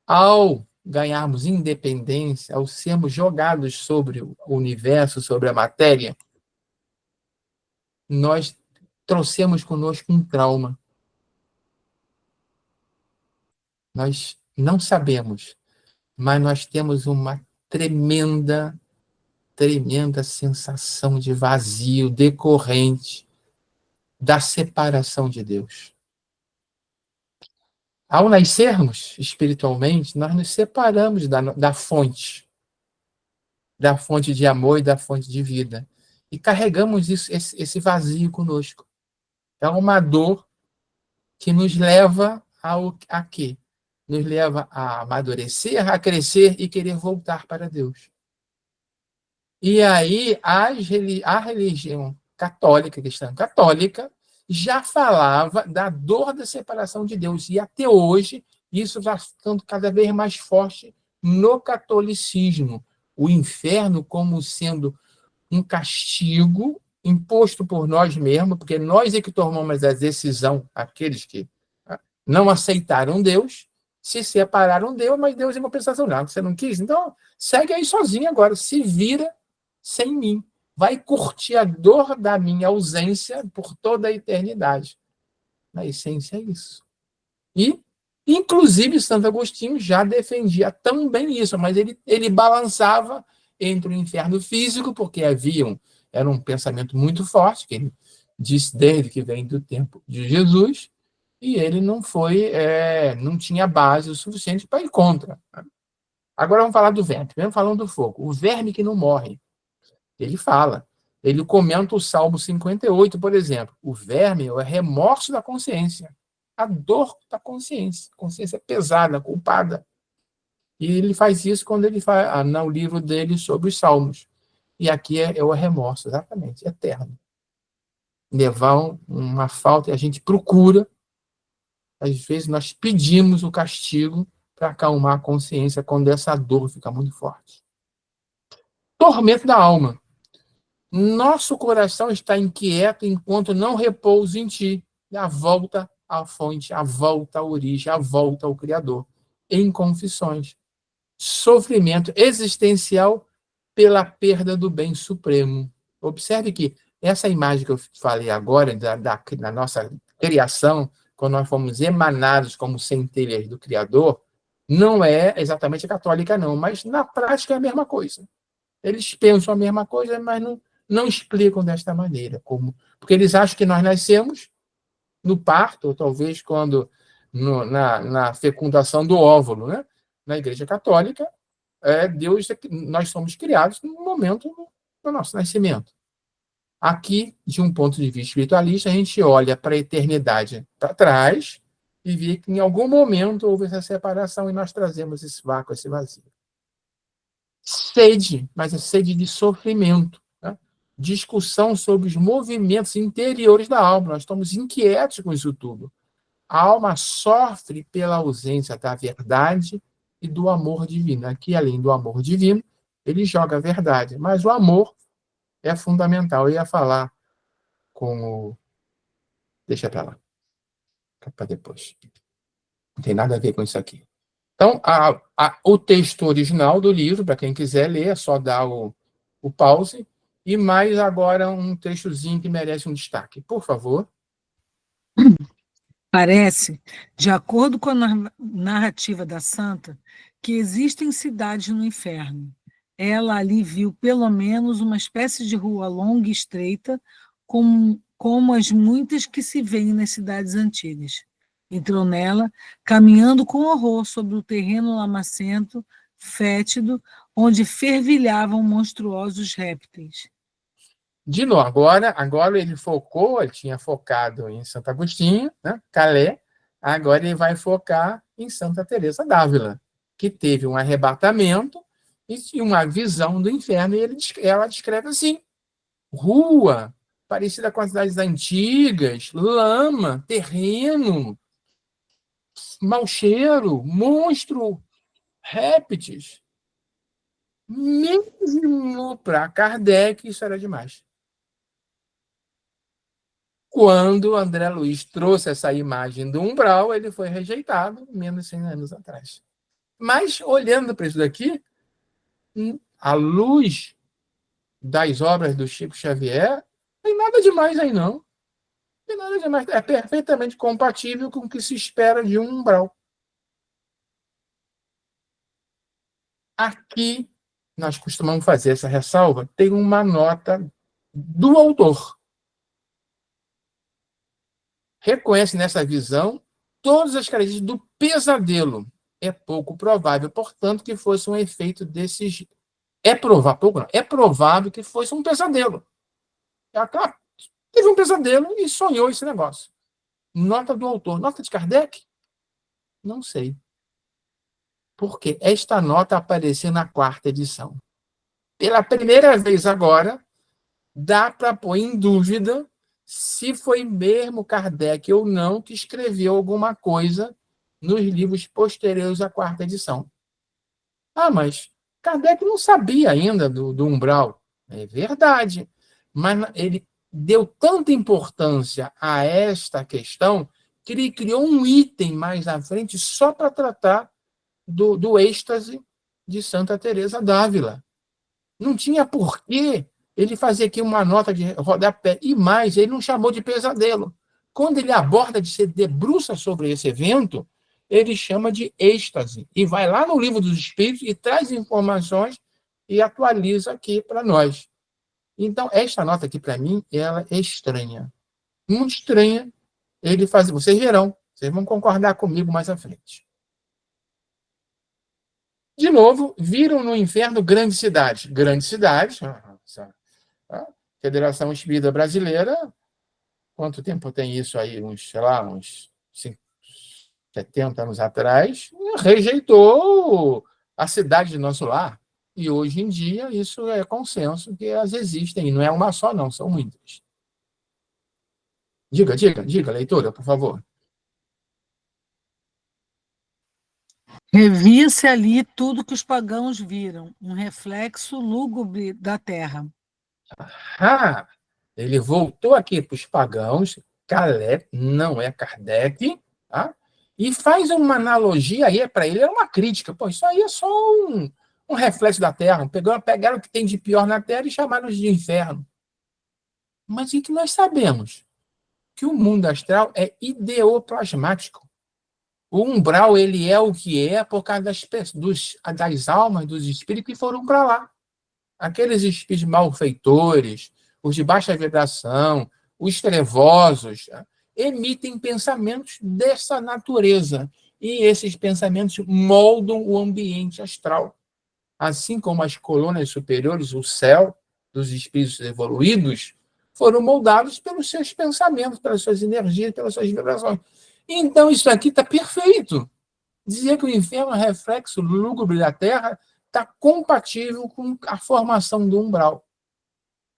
[SPEAKER 1] ao ganharmos independência, ao sermos jogados sobre o universo, sobre a matéria, nós trouxemos conosco um trauma. Nós não sabemos, mas nós temos uma tremenda sensação de vazio decorrente da separação de Deus. Ao nascermos espiritualmente, nós nos separamos da fonte de amor e da fonte de vida. E carregamos esse vazio conosco. É uma dor que nos leva a quê? Nos leva a amadurecer, a crescer e querer voltar para Deus. E aí, a religião católica, cristã católica, já falava da dor da separação de Deus. E até hoje, isso está ficando cada vez mais forte no catolicismo. O inferno como sendo um castigo imposto por nós mesmos, porque nós é que tomamos a decisão, aqueles que não aceitaram Deus, se separaram de Deus, mas Deus em compensação, não, você não quis, então segue aí sozinho agora, se vira sem mim, vai curtir a dor da minha ausência por toda a eternidade. Na essência é isso. E, inclusive, Santo Agostinho já defendia também isso, mas ele balançava entre o inferno físico, porque era um pensamento muito forte, que ele disse desde que vem do tempo de Jesus, e ele não tinha base o suficiente para ir contra. Agora vamos falar do verme. Primeiro falando do fogo. O verme que não morre. Ele comenta o Salmo 58, por exemplo. O verme é o remorso da consciência, a dor da consciência. Consciência pesada, culpada. E ele faz isso quando ele faz no livro dele sobre os Salmos. E aqui é o remorso, exatamente, eterno. Levar uma falta e a gente procura. Às vezes nós pedimos o castigo para acalmar a consciência quando essa dor fica muito forte. Tormento da alma. Nosso coração está inquieto enquanto não repousa em ti. A volta à fonte, a volta à origem, a volta ao Criador. Em confissões. Sofrimento existencial pela perda do bem supremo. Observe que essa imagem que eu falei agora, da nossa criação, quando nós fomos emanados como centelhas do Criador, não é exatamente católica, não, mas na prática é a mesma coisa. Eles pensam a mesma coisa, mas não explicam desta maneira. Porque eles acham que nós nascemos no parto, ou talvez na fecundação do óvulo, né? Na Igreja Católica, nós somos criados no momento do nosso nascimento. Aqui, de um ponto de vista espiritualista, a gente olha para a eternidade para trás e vê que em algum momento houve essa separação e nós trazemos esse vácuo, esse vazio. Sede, mas é sede de sofrimento. Né? Discussão sobre os movimentos interiores da alma. Nós estamos inquietos com isso tudo. A alma sofre pela ausência da verdade e do amor divino. Aqui, além do amor divino, ele joga a verdade, mas o amor é fundamental. Eu ia falar com o... Deixa para lá. Para depois. Não tem nada a ver com isso aqui. Então, o texto original do livro, para quem quiser ler, é só dar o pause. E mais agora um textozinho que merece um destaque. Por favor.
[SPEAKER 2] Parece, de acordo com a narrativa da santa, que existem cidades no inferno. Ela ali viu pelo menos uma espécie de rua longa e estreita, como as muitas que se veem nas cidades antigas. Entrou nela, caminhando com horror sobre o terreno lamacento, fétido, onde fervilhavam monstruosos répteis.
[SPEAKER 1] De novo, agora ele tinha focado em Santo Agostinho, né, Calais, agora ele vai focar em Santa Teresa d'Ávila, que teve um arrebatamento e uma visão do inferno, e ela descreve assim, rua, parecida com as cidades antigas, lama, terreno, mau cheiro, monstro, répteis. Mesmo para Kardec, isso era demais. Quando André Luiz trouxe essa imagem do umbral, ele foi rejeitado menos de 100 anos atrás. Mas, olhando para isso daqui, à luz das obras do Chico Xavier, não tem nada demais aí, não. E nada demais, é perfeitamente compatível com o que se espera de um umbral. Aqui, nós costumamos fazer essa ressalva, tem uma nota do autor. Reconhece nessa visão todas as características do pesadelo. É pouco provável, portanto, que fosse um efeito desses. É provável, não, é provável que fosse um pesadelo. Ela teve um pesadelo e sonhou esse negócio. Nota do autor. Nota de Kardec? Não sei. Porque esta nota apareceu na quarta edição. Pela primeira vez agora, dá para pôr em dúvida se foi mesmo Kardec ou não que escreveu alguma coisa nos livros posteriores à quarta edição. Ah, mas Kardec não sabia ainda do umbral. É verdade. Mas ele deu tanta importância a esta questão que ele criou um item mais à frente só para tratar do êxtase de Santa Teresa d'Ávila. Não tinha porquê ele fazer aqui uma nota de rodapé. E mais, ele não chamou de pesadelo. Quando ele aborda, se debruça sobre esse evento, ele chama de êxtase. E vai lá no Livro dos Espíritos e traz informações e atualiza aqui para nós. Então, esta nota aqui, para mim, ela é estranha. Muito estranha ele fazer. Vocês verão, vocês vão concordar comigo mais à frente. De novo, viram no inferno grandes cidades. Grandes cidades. A Federação Espírita Brasileira, quanto tempo tem isso aí? Sei lá, uns 70 anos atrás, rejeitou a cidade de nosso lar. E hoje em dia isso é consenso que elas existem, e não é uma só, não, são muitas. Diga, leitora, por favor.
[SPEAKER 2] Revia-se ali tudo que os pagãos viram, um reflexo lúgubre da terra.
[SPEAKER 1] Ah, ele voltou aqui para os pagãos, Caleb, não é Kardec, tá? E faz uma analogia aí, para ele, é uma crítica. Pô, isso aí é só um reflexo da Terra. Pegaram o que tem de pior na Terra e chamaram de inferno. Mas o que nós sabemos? Que o mundo astral é ideoplasmático. O umbral ele é o que é por causa das almas, dos espíritos que foram para lá. Aqueles espíritos malfeitores, os de baixa vibração, os trevosos, emitem pensamentos dessa natureza. E esses pensamentos moldam o ambiente astral. Assim como as colunas superiores, o céu dos espíritos evoluídos, foram moldados pelos seus pensamentos, pelas suas energias, pelas suas vibrações. Então, isso aqui está perfeito. Dizer que o inferno é reflexo lúgubre da Terra está compatível com a formação do umbral.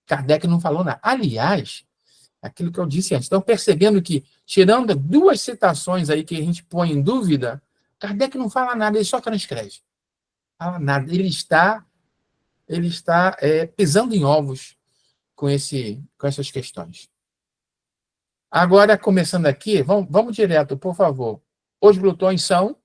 [SPEAKER 1] Kardec não falou nada. Aliás, aquilo que eu disse antes, estão percebendo que, tirando duas citações aí que a gente põe em dúvida, Kardec não fala nada, ele só transcreve. Não fala nada. Ele está pisando em ovos com essas questões. Agora, começando aqui, vamos direto, por favor. Os glutões são?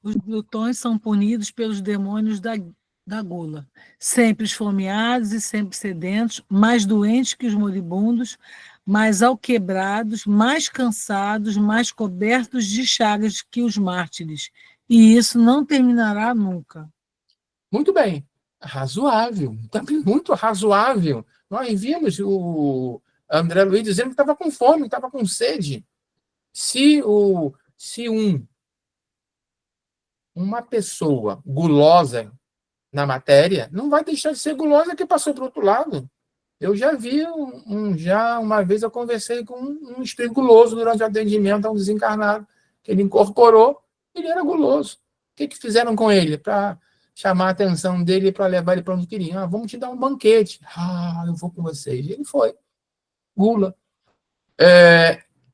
[SPEAKER 2] Os glutões são punidos pelos demônios da gula, sempre esfomeados e sempre sedentos, mais doentes que os moribundos, mais alquebrados, mais cansados, mais cobertos de chagas que os mártires. E isso não terminará nunca.
[SPEAKER 1] Muito bem. Razoável. Também muito razoável. Nós vimos o André Luiz dizendo que estava com fome, estava com sede. Se uma pessoa gulosa na matéria, não vai deixar de ser gulosa que passou para o outro lado. Eu já vi, já uma vez eu conversei com um espírito guloso durante o atendimento a um desencarnado, que ele incorporou, ele era guloso. O que fizeram com ele? Para chamar a atenção dele, para levar ele para onde queriam. Vamos te dar um banquete. Eu vou com vocês. E ele foi. Gula.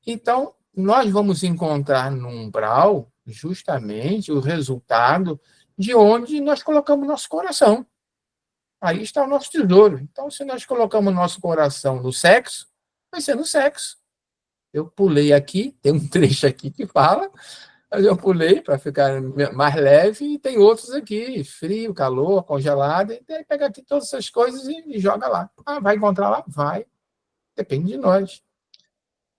[SPEAKER 1] Então, nós vamos encontrar no umbral justamente o resultado de onde nós colocamos nosso coração. Aí está o nosso tesouro. Então, se nós colocamos nosso coração no sexo, vai ser no sexo. Eu pulei aqui, tem um trecho aqui que fala, mas eu pulei para ficar mais leve, e tem outros aqui, frio, calor, congelado, e aí pega aqui todas essas coisas e joga lá. Vai encontrar lá? Vai. Depende de nós.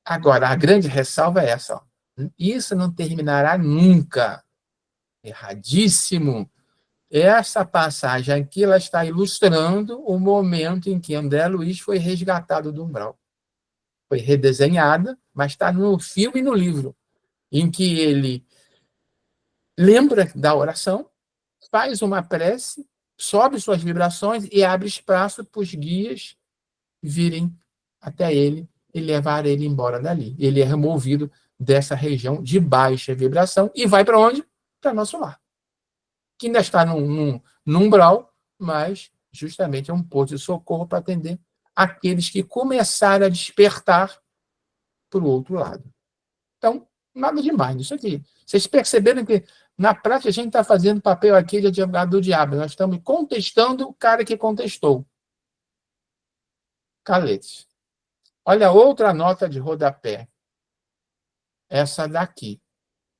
[SPEAKER 1] Agora, a grande ressalva é essa. Ó. Isso não terminará nunca. Erradíssimo. Essa passagem aqui ela está ilustrando o momento em que André Luiz foi resgatado do umbral. Foi redesenhada, mas está no filme e no livro, em que ele lembra da oração, faz uma prece, sobe suas vibrações e abre espaço para os guias virem até ele e levar ele embora dali. Ele é removido dessa região de baixa vibração e vai para onde? Para nosso lar. Que ainda está num umbral, mas justamente é um posto de socorro para atender aqueles que começaram a despertar para o outro lado. Então, nada demais nisso aqui. Vocês perceberam que, na prática, a gente está fazendo papel aqui de advogado do diabo. Nós estamos contestando o cara que contestou. Caletes. Olha outra nota de rodapé. Essa daqui.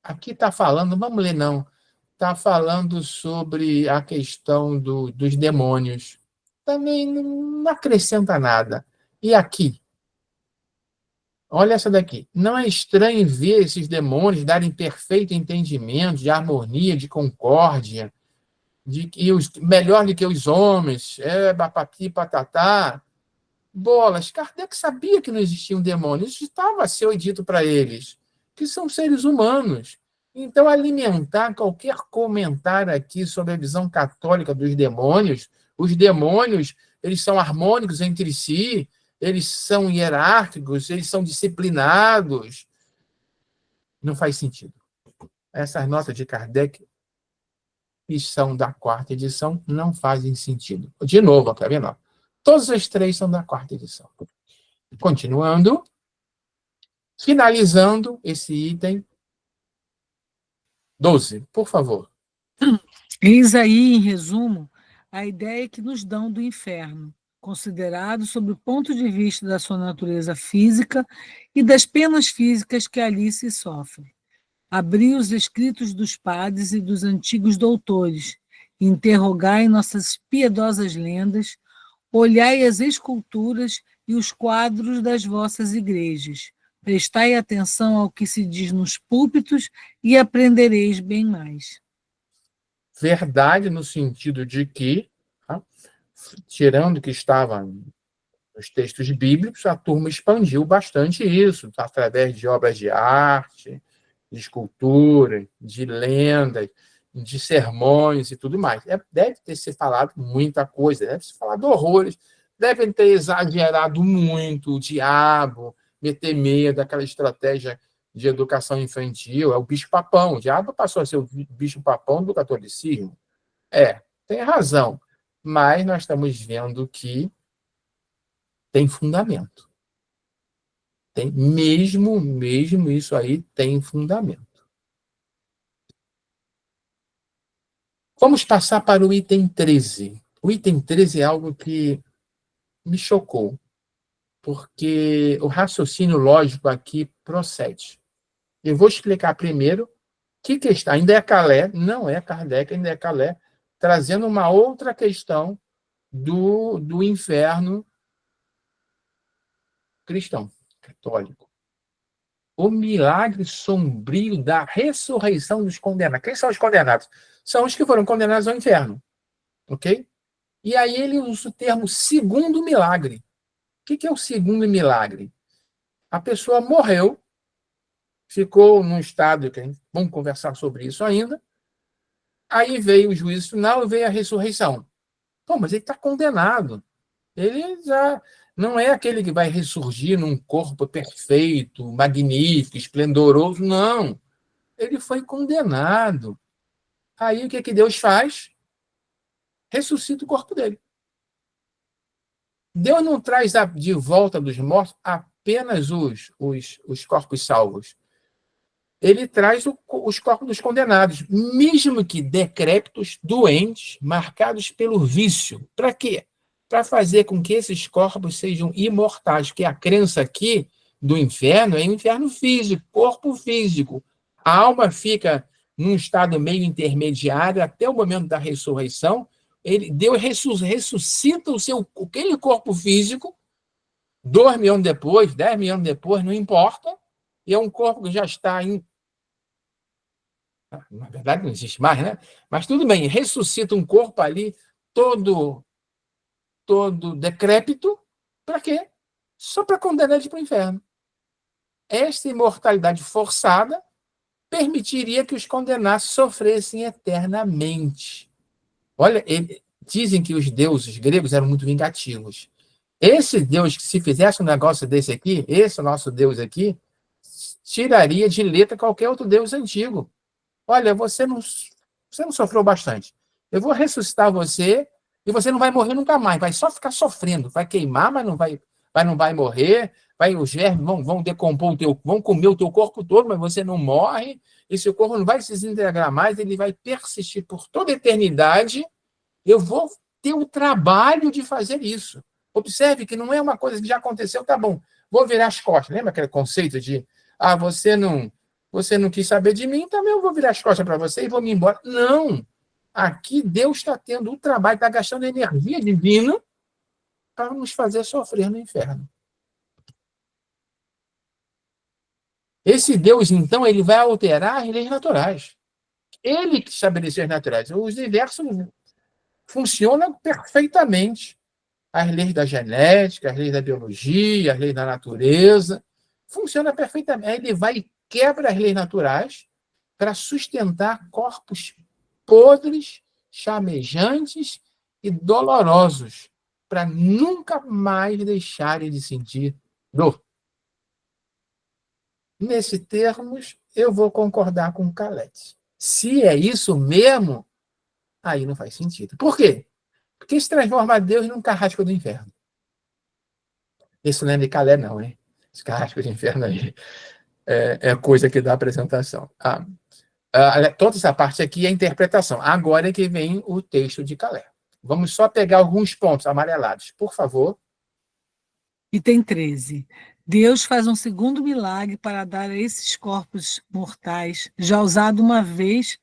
[SPEAKER 1] Aqui está falando, vamos ler não, está falando sobre a questão dos demônios. Também não acrescenta nada. E aqui? Olha essa daqui. Não é estranho ver esses demônios darem perfeito entendimento, de harmonia, de concórdia, de que melhor do que os homens, bapati, patatá. Bolas, Kardec sabia que não existia um demônio, isso estava a ser dito para eles, que são seres humanos. Então, alimentar qualquer comentário aqui sobre a visão católica dos demônios, os demônios, eles são harmônicos entre si, eles são hierárquicos, eles são disciplinados. Não faz sentido. Essas notas de Kardec, que são da quarta edição, não fazem sentido. De novo, tá vendo? Todas as três são da quarta edição. Continuando, finalizando esse item 12, por favor.
[SPEAKER 2] Eis aí, em resumo, a ideia que nos dão do inferno, considerado sob o ponto de vista da sua natureza física e das penas físicas que ali se sofrem. Abri os escritos dos padres e dos antigos doutores, interrogai nossas piedosas lendas, olhai as esculturas e os quadros das vossas igrejas, prestai atenção ao que se diz nos púlpitos e aprendereis bem mais.
[SPEAKER 1] Verdade no sentido de que, tá, tirando o que estava nos textos bíblicos, a turma expandiu bastante isso, através de obras de arte, de escultura, de lendas, de sermões e tudo mais. Deve ter se falado muita coisa, deve se falado horrores, devem ter exagerado muito o diabo, meter medo, aquela estratégia de educação infantil, é o bicho-papão. O diabo passou a ser o bicho-papão do catolicismo. Tem razão, mas nós estamos vendo que tem fundamento. Tem mesmo isso aí tem fundamento. Vamos passar para o item 13. O item 13 é algo que me chocou, porque o raciocínio lógico aqui procede. Eu vou explicar primeiro que questão, ainda é Calé, não é Kardec, ainda é Calé, trazendo uma outra questão do inferno cristão, católico. O milagre sombrio da ressurreição dos condenados. Quem são os condenados? São os que foram condenados ao inferno. Ok? E aí ele usa o termo segundo milagre. O que é o segundo milagre? A pessoa morreu, ficou num estado que vamos conversar sobre isso ainda. Aí veio o juízo final e veio a ressurreição. Pô, mas ele está condenado. Ele já não é aquele que vai ressurgir num corpo perfeito, magnífico, esplendoroso. Não. Ele foi condenado. Aí o que Deus faz? Ressuscita o corpo dele. Deus não traz de volta dos mortos apenas os corpos salvos. Ele traz os corpos dos condenados, mesmo que decrépitos, doentes, marcados pelo vício. Para quê? Para fazer com que esses corpos sejam imortais, porque a crença aqui do inferno é o inferno físico, corpo físico. A alma fica num estado meio intermediário até o momento da ressurreição. Deus ressuscita aquele corpo físico 2 mil anos depois, 10 mil anos depois, não importa, e é um corpo que já está em... Na verdade, não existe mais, né? Mas tudo bem, ressuscita um corpo ali todo decrépito, para quê? Só para condenar ele para o inferno. Esta imortalidade forçada permitiria que os condenados sofressem eternamente. Olha, dizem que os deuses gregos eram muito vingativos. Esse Deus, que se fizesse um negócio desse aqui, esse nosso Deus aqui, tiraria de letra qualquer outro Deus antigo. Olha, você não sofreu bastante. Eu vou ressuscitar você e você não vai morrer nunca mais. Vai só ficar sofrendo. Vai queimar, mas não vai morrer. Os germes vão decompor vão comer o teu corpo todo, mas você não morre. E seu corpo não vai se desintegrar mais, ele vai persistir por toda a eternidade. Eu vou ter o trabalho de fazer isso. Observe que não é uma coisa que já aconteceu, tá bom, vou virar as costas. Lembra aquele conceito de você não quis saber de mim, também eu vou virar as costas para você e vou me embora. Não! Aqui Deus está tendo o trabalho, está gastando energia divina para nos fazer sofrer no inferno. Esse Deus, então, ele vai alterar as leis naturais. Ele que estabeleceu as naturais. O universo funciona perfeitamente. As leis da genética, as leis da biologia, as leis da natureza. Funciona perfeitamente. Aí ele vai e quebra as leis naturais para sustentar corpos podres, chamejantes e dolorosos, para nunca mais deixarem de sentir dor. Nesse termos, eu vou concordar com o Calete. Se é isso mesmo, aí não faz sentido. Por quê? Porque se transforma Deus num carrasco do inferno. Isso não é de Calé, não, hein? Esse carrasco do inferno aí é coisa que dá apresentação. Toda essa parte aqui é interpretação. Agora é que vem o texto de Calé. Vamos só pegar alguns pontos amarelados, por favor.
[SPEAKER 2] Item 13. Deus faz um segundo milagre para dar a esses corpos mortais, já usado uma vez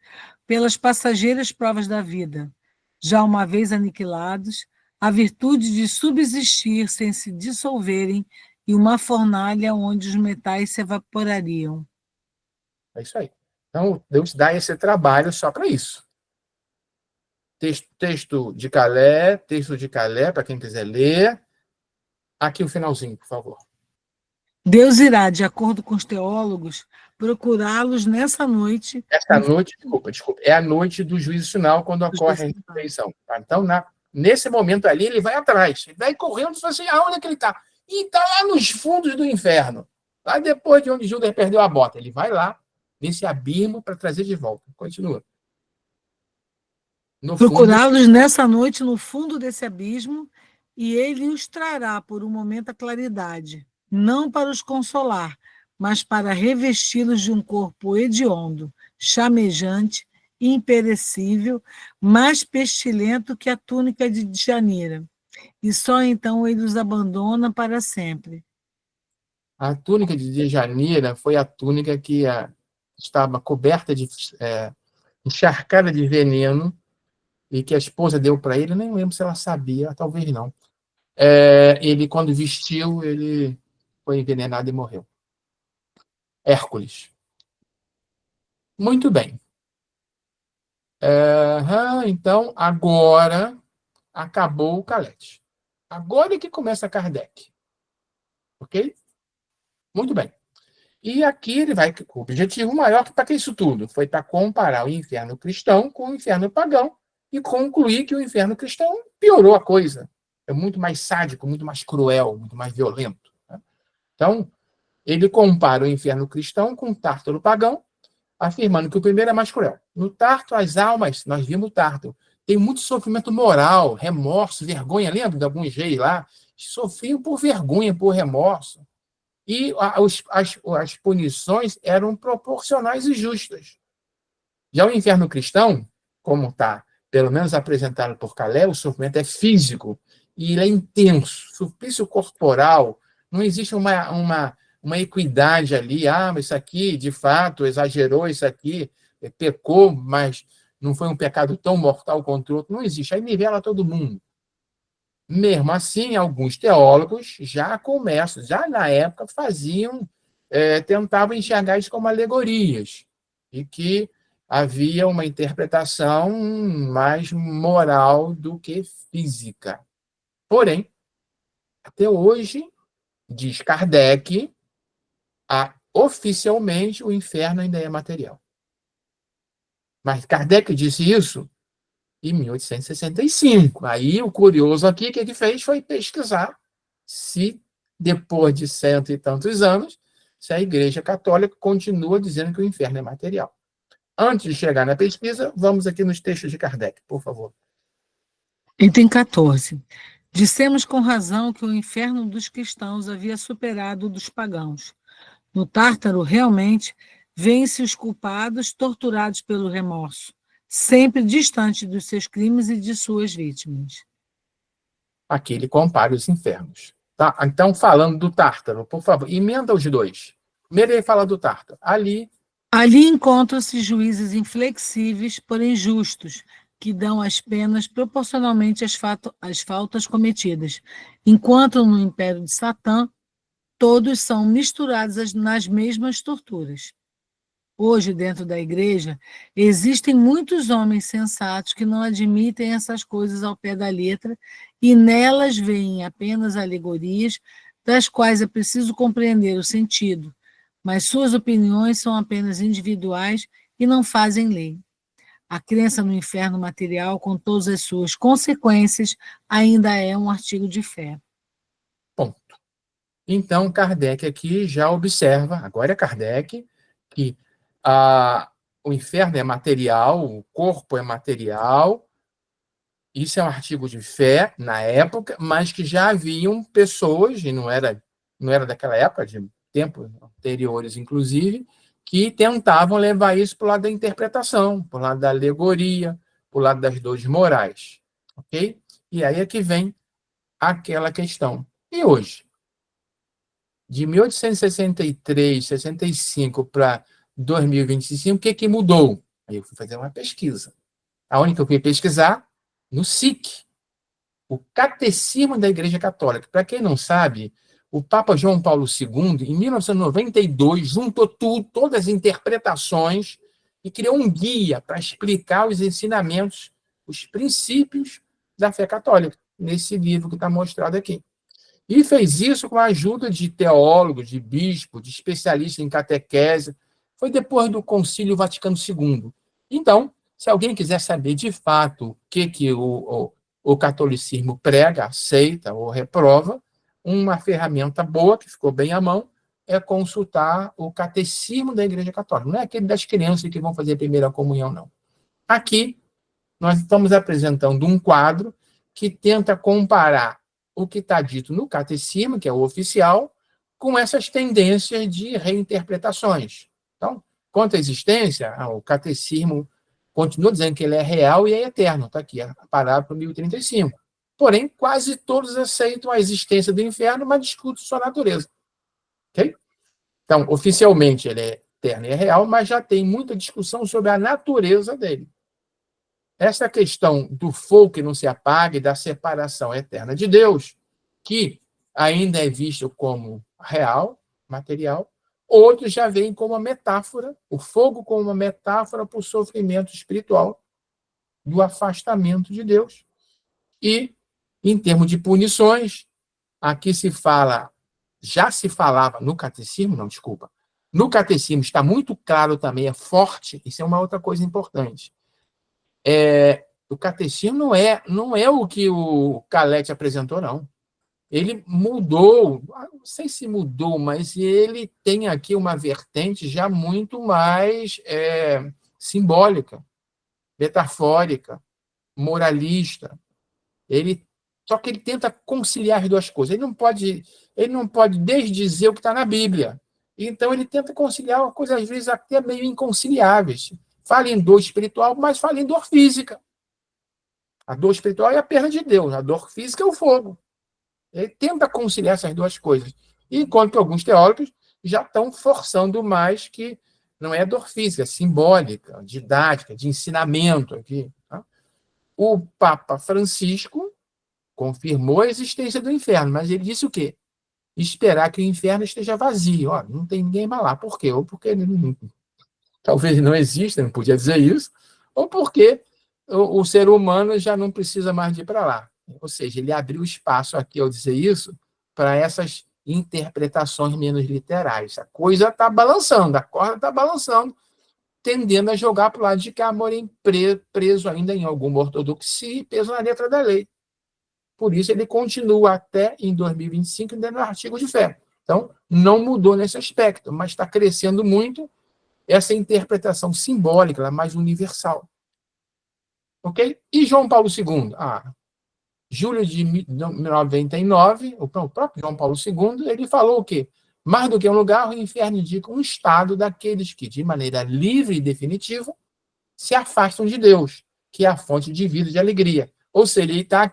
[SPEAKER 2] pelas passageiras provas da vida, já uma vez aniquilados, a virtude de subsistir sem se dissolverem e uma fornalha onde os metais se evaporariam.
[SPEAKER 1] É isso aí. Então, Deus dá esse trabalho só para isso. Texto de Calé, para quem quiser ler. Aqui o finalzinho, por favor.
[SPEAKER 2] Deus irá, de acordo com os teólogos, procurá-los nessa noite.
[SPEAKER 1] Esta noite, desculpa, é a noite do juízo final, quando ocorre a ressurreição. Tá? Então, nesse momento ali, ele vai atrás, ele vai correndo e fala assim, aonde é que ele está? E está lá nos fundos do inferno, lá depois de onde Judas perdeu a bota. Ele vai lá, nesse abismo, para trazer de volta. Continua.
[SPEAKER 2] Procurá-los nessa noite no fundo desse abismo, e ele os trará por um momento à claridade, não para os consolar, mas para revesti-los de um corpo hediondo, chamejante, imperecível, mais pestilento que a túnica de Djanira. E só então ele os abandona para sempre.
[SPEAKER 1] A túnica de Djanira foi a túnica que estava coberta encharcada de veneno, e que a esposa deu para ele, nem lembro se ela sabia, talvez não. Ele, quando vestiu, ele foi envenenado e morreu. Hércules. Muito bem. Então, agora acabou o Calete. Agora é que começa Kardec. Ok? Muito bem. E aqui ele vai com o objetivo maior para que isso tudo foi para comparar o inferno cristão com o inferno pagão e concluir que o inferno cristão piorou a coisa. É muito mais sádico, muito mais cruel, muito mais violento. Né? Então, ele compara o inferno cristão com o Tártaro pagão, afirmando que o primeiro é mais cruel. No Tártaro, as almas, nós vimos o Tártaro, tem muito sofrimento moral, remorso, vergonha. Lembra de alguns reis lá? Sofriam por vergonha, por remorso. E as punições eram proporcionais e justas. Já o inferno cristão, como está, pelo menos apresentado por Calé, o sofrimento é físico e ele é intenso. Suplício corporal, não existe uma equidade ali. Mas isso aqui, de fato, exagerou, isso aqui pecou, mas não foi um pecado tão mortal contra o outro. Não existe. Aí nivela todo mundo. Mesmo assim, alguns teólogos já na época tentavam enxergar isso como alegorias, e que havia uma interpretação mais moral do que física. Porém, até hoje, diz Kardec, oficialmente o inferno ainda é material. Mas Kardec disse isso em 1865. Aí o curioso aqui, o que ele fez foi pesquisar se, depois de cento e tantos anos, se a Igreja Católica continua dizendo que o inferno é material. Antes de chegar na pesquisa, vamos aqui nos textos de Kardec, por favor.
[SPEAKER 2] Item 14. Dissemos com razão que o inferno dos cristãos havia superado o dos pagãos. No Tártaro, realmente, vêem-se os culpados torturados pelo remorso, sempre distante dos seus crimes e de suas vítimas.
[SPEAKER 1] Aqui ele compara os infernos. Tá? Então, falando do Tártaro, por favor, emenda os dois. Primeiro ele fala do Tártaro.
[SPEAKER 2] Ali encontram-se juízes inflexíveis, porém justos, que dão as penas proporcionalmente às faltas cometidas, enquanto no império de Satã, todos são misturados nas mesmas torturas. Hoje, dentro da igreja, existem muitos homens sensatos que não admitem essas coisas ao pé da letra e nelas veem apenas alegorias das quais é preciso compreender o sentido, mas suas opiniões são apenas individuais e não fazem lei. A crença no inferno material, com todas as suas consequências, ainda é um artigo de fé.
[SPEAKER 1] Ponto. Então, Kardec aqui já observa, agora é Kardec, que o inferno é material, o corpo é material. Isso é um artigo de fé na época, mas que já haviam pessoas, e não era daquela época, de tempos anteriores, inclusive, que tentavam levar isso para o lado da interpretação, para o lado da alegoria, para o lado das dores morais. Ok? E aí é que vem aquela questão. E hoje? De 1863, 65 para 2025, o que mudou? Aí eu fui fazer uma pesquisa. Aonde que eu fui pesquisar? No SIC, o Catecismo da Igreja Católica. Para quem não sabe, o Papa João Paulo II, em 1992, juntou todas as interpretações e criou um guia para explicar os ensinamentos, os princípios da fé católica, nesse livro que está mostrado aqui. E fez isso com a ajuda de teólogos, de bispos, de especialistas em catequese. Foi depois do Concílio Vaticano II. Então, se alguém quiser saber de fato o que o catolicismo prega, aceita ou reprova, uma ferramenta boa, que ficou bem à mão, é consultar o Catecismo da Igreja Católica. Não é aquele das crianças que vão fazer a primeira comunhão, não. Aqui, nós estamos apresentando um quadro que tenta comparar o que está dito no catecismo, que é o oficial, com essas tendências de reinterpretações. Então, quanto à existência, o catecismo continua dizendo que ele é real e é eterno. Está aqui, a parágrafo 1035. Porém, quase todos aceitam a existência do inferno, mas discutem sua natureza. Okay? Então, oficialmente, ele é eterno e é real, mas já tem muita discussão sobre a natureza dele. Essa questão do fogo que não se apaga e da separação eterna de Deus, que ainda é visto como real, material, outros já veem como uma metáfora, o fogo como uma metáfora para o sofrimento espiritual, do afastamento de Deus. E, em termos de punições, aqui já se falava no catecismo, não, desculpa, no catecismo está muito claro também, é forte, isso é uma outra coisa importante. O catecismo não é o que o Calete apresentou, não. Ele mudou, não sei se mudou, mas ele tem aqui uma vertente já muito mais simbólica, metafórica, moralista. Só que ele tenta conciliar as duas coisas. Ele não pode desdizer o que está na Bíblia. Então, ele tenta conciliar coisas, às vezes, até meio inconciliáveis. Fala em dor espiritual, mas fala em dor física. A dor espiritual é a perda de Deus, a dor física é o fogo. Ele tenta conciliar essas duas coisas. Enquanto que alguns teólogos já estão forçando mais que não é dor física, é simbólica, didática, de ensinamento aqui. Tá? O Papa Francisco confirmou a existência do inferno, mas ele disse o quê? Esperar que o inferno esteja vazio. Ó, não tem ninguém mais lá. Por quê? Ou porque talvez não exista, não podia dizer isso, ou porque o ser humano já não precisa mais de ir para lá. Ou seja, ele abriu espaço aqui, ao dizer isso, para essas interpretações menos literais. A coisa está balançando, a corda está balançando, tendendo a jogar para o lado de cá, porém preso ainda em alguma ortodoxia e peso na letra da lei. Por isso, ele continua até em 2025 ainda no artigo de fé. Então, não mudou nesse aspecto, mas está crescendo muito essa interpretação simbólica, mais universal. Ok? E João Paulo II? Julho de 1999, o próprio João Paulo II, ele falou o quê? Mais do que um lugar, o inferno indica um estado daqueles que, de maneira livre e definitiva, se afastam de Deus, que é a fonte de vida e de alegria. Ou seja, ele está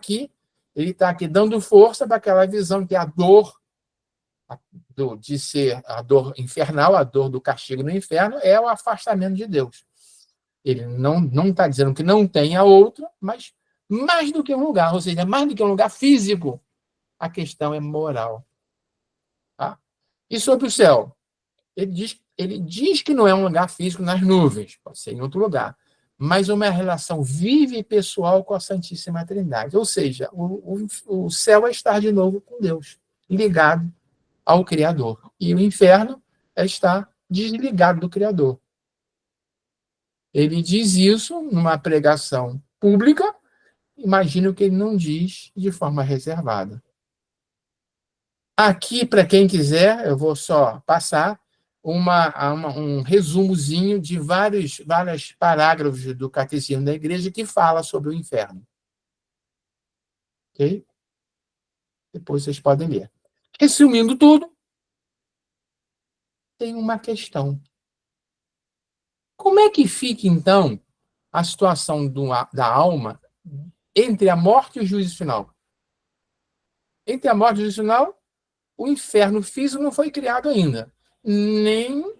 [SPEAKER 1] aqui dando força para aquela visão que a dor de ser a dor infernal, a dor do castigo no inferno, é o afastamento de Deus. Ele não está dizendo que não tenha outro, mas mais do que um lugar, ou seja, mais do que um lugar físico, a questão é moral. Tá? E sobre o céu? Ele diz que não é um lugar físico nas nuvens, pode ser em outro lugar, mas uma relação viva e pessoal com a Santíssima Trindade. Ou seja, o céu é estar de novo com Deus, ligado ao Criador. E o inferno é estar desligado do Criador. Ele diz isso numa pregação pública, imagino que ele não diz de forma reservada. Aqui, para quem quiser, eu vou só passar um resumozinho de vários parágrafos do Catecismo da Igreja que fala sobre o inferno. Ok? Depois vocês podem ler. Resumindo tudo, tem uma questão. Como é que fica, então, a situação da alma entre a morte e o juízo final? Entre a morte e o juízo final, o inferno físico não foi criado ainda. Nem,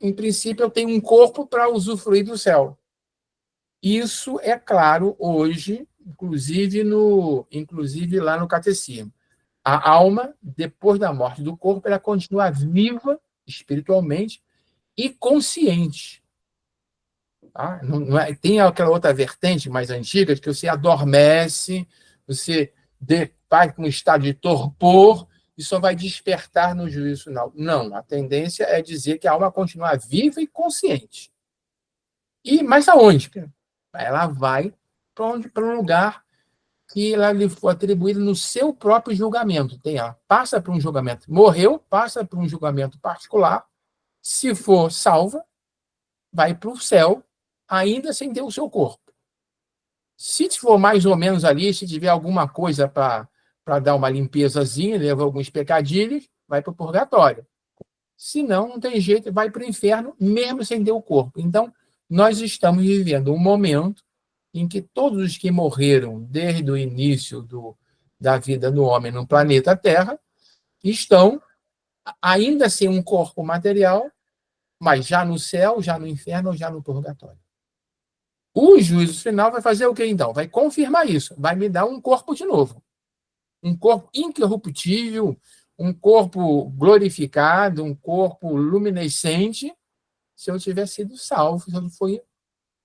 [SPEAKER 1] em princípio, eu tenho um corpo para usufruir do céu. Isso é claro hoje, inclusive lá no Catecismo. A alma, depois da morte do corpo, ela continua viva espiritualmente e consciente. Tá? Não é, tem aquela outra vertente mais antiga de que você adormece, você vai para um estado de torpor e só vai despertar no juízo final. Não, a tendência é dizer que a alma continua viva e consciente. Mas aonde? Ela vai para um lugar que ela lhe foi atribuída no seu próprio julgamento. Ela passa por um julgamento, morreu, passa por um julgamento particular, se for salva, vai para o céu, ainda sem ter o seu corpo. Se for mais ou menos ali, se tiver alguma coisa para dar uma limpezazinha, leva alguns pecadilhos, vai para o purgatório. Se não, não tem jeito, vai para o inferno, mesmo sem ter o corpo. Então, nós estamos vivendo um momento em que todos os que morreram desde o início da vida do homem no planeta Terra estão ainda sem um corpo material, mas já no céu, já no inferno ou já no purgatório. O juízo final vai fazer o quê, então? Vai confirmar isso, vai me dar um corpo de novo. Um corpo incorruptível, um corpo glorificado, um corpo luminescente, se eu tiver sido salvo, se eu fui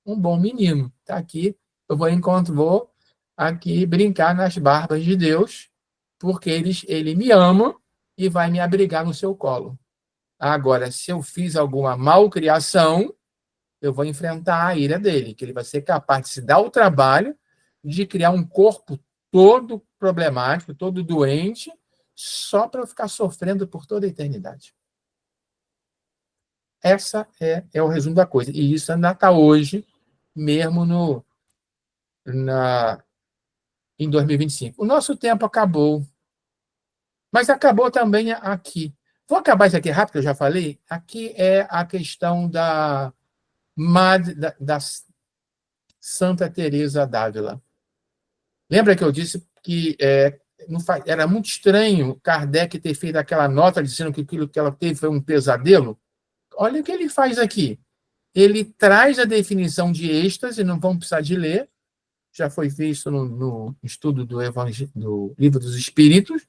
[SPEAKER 1] um bom menino. Tá aqui, eu vou aqui brincar nas barbas de Deus, porque ele me ama e vai me abrigar no seu colo. Agora, se eu fiz alguma malcriação, eu vou enfrentar a ira dele, que ele vai ser capaz de se dar o trabalho de criar um corpo todo problemático, todo doente, só para eu ficar sofrendo por toda a eternidade. Essa é o resumo da coisa. E isso ainda está hoje, mesmo em 2025. O nosso tempo acabou. Mas acabou também aqui. Vou acabar isso aqui rápido, que eu já falei. Aqui é a questão da Santa Teresa d'Ávila. Lembra que eu disse que era muito estranho Kardec ter feito aquela nota dizendo que aquilo que ela teve foi um pesadelo? Olha o que ele faz aqui. Ele traz a definição de êxtase, não vamos precisar de ler, já foi visto no estudo do Livro dos Espíritos,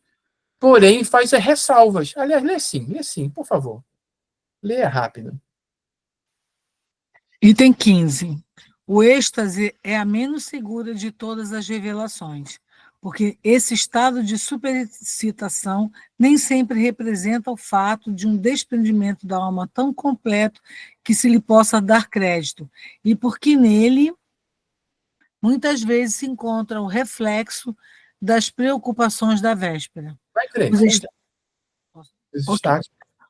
[SPEAKER 1] porém faz ressalvas. Aliás, lê sim, por favor. Leia rápido.
[SPEAKER 2] Item 15. O êxtase é a menos segura de todas as revelações, porque esse estado de superexcitação nem sempre representa o fato de um desprendimento da alma tão completo que se lhe possa dar crédito, e porque nele muitas vezes se encontra o reflexo das preocupações da véspera.
[SPEAKER 1] Vai, crer.
[SPEAKER 2] Os est- Ok.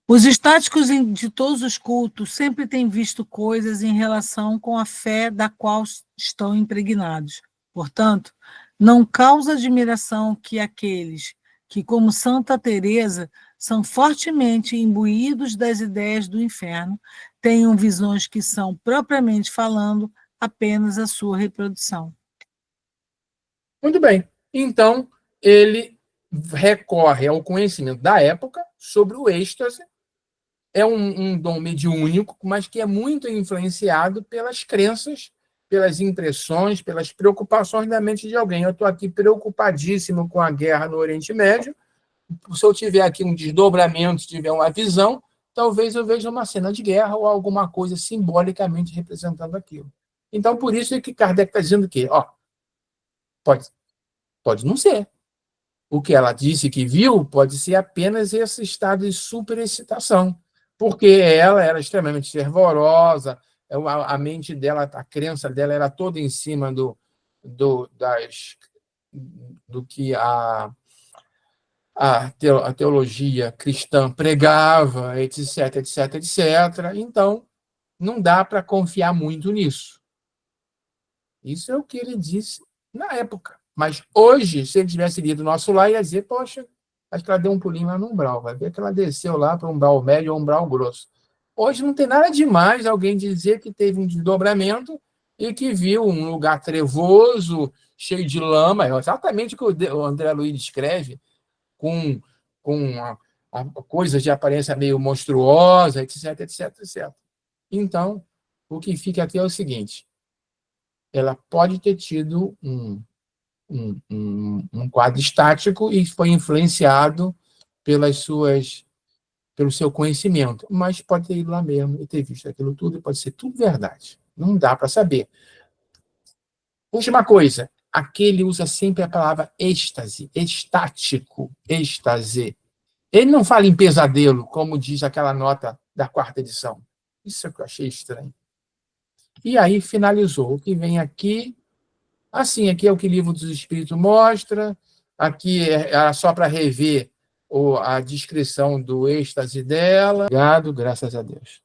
[SPEAKER 2] Os estáticos de todos os cultos sempre têm visto coisas em relação com a fé da qual estão impregnados. Portanto, não causa admiração que aqueles que, como Santa Teresa, são fortemente imbuídos das ideias do inferno, tenham visões que são, propriamente falando, apenas a sua reprodução.
[SPEAKER 1] Muito bem. Então, ele recorre ao conhecimento da época sobre o êxtase. É um dom mediúnico, mas que é muito influenciado pelas crenças, pelas impressões, pelas preocupações da mente de alguém. Eu estou aqui preocupadíssimo com a guerra no Oriente Médio. Se eu tiver aqui um desdobramento, tiver uma visão, talvez eu veja uma cena de guerra ou alguma coisa simbolicamente representando aquilo. Então, por isso é que Kardec está dizendo que, pode não ser. O que ela disse que viu pode ser apenas esse estado de superexcitação, porque ela era extremamente fervorosa, a mente dela, a crença dela era toda em cima do que a teologia cristã pregava, etc, etc, etc. Então, não dá para confiar muito nisso. Isso é o que ele disse na época. Mas hoje, se ele tivesse lido o nosso lá, ia dizer, poxa, acho que ela deu um pulinho lá no umbral, vai ver que ela desceu lá para um umbral médio ou um umbral grosso. Hoje não tem nada demais alguém dizer que teve um desdobramento e que viu um lugar trevoso, cheio de lama, é exatamente o que o André Luiz descreve, com coisas de aparência meio monstruosa, etc, etc, etc. Então, o que fica aqui é o seguinte, ela pode ter tido um quadro estático e foi influenciado pelo seu conhecimento, mas pode ter ido lá mesmo e ter visto aquilo tudo, e pode ser tudo verdade. Não dá para saber. Última coisa, aqui ele usa sempre a palavra êxtase, estático, êxtase. Ele não fala em pesadelo, como diz aquela nota da 4ª edição. Isso é que eu achei estranho. E aí finalizou. O que vem aqui, assim, aqui é o que o Livro dos Espíritos mostra, aqui é só para rever a descrição do êxtase dela. Obrigado, graças a Deus.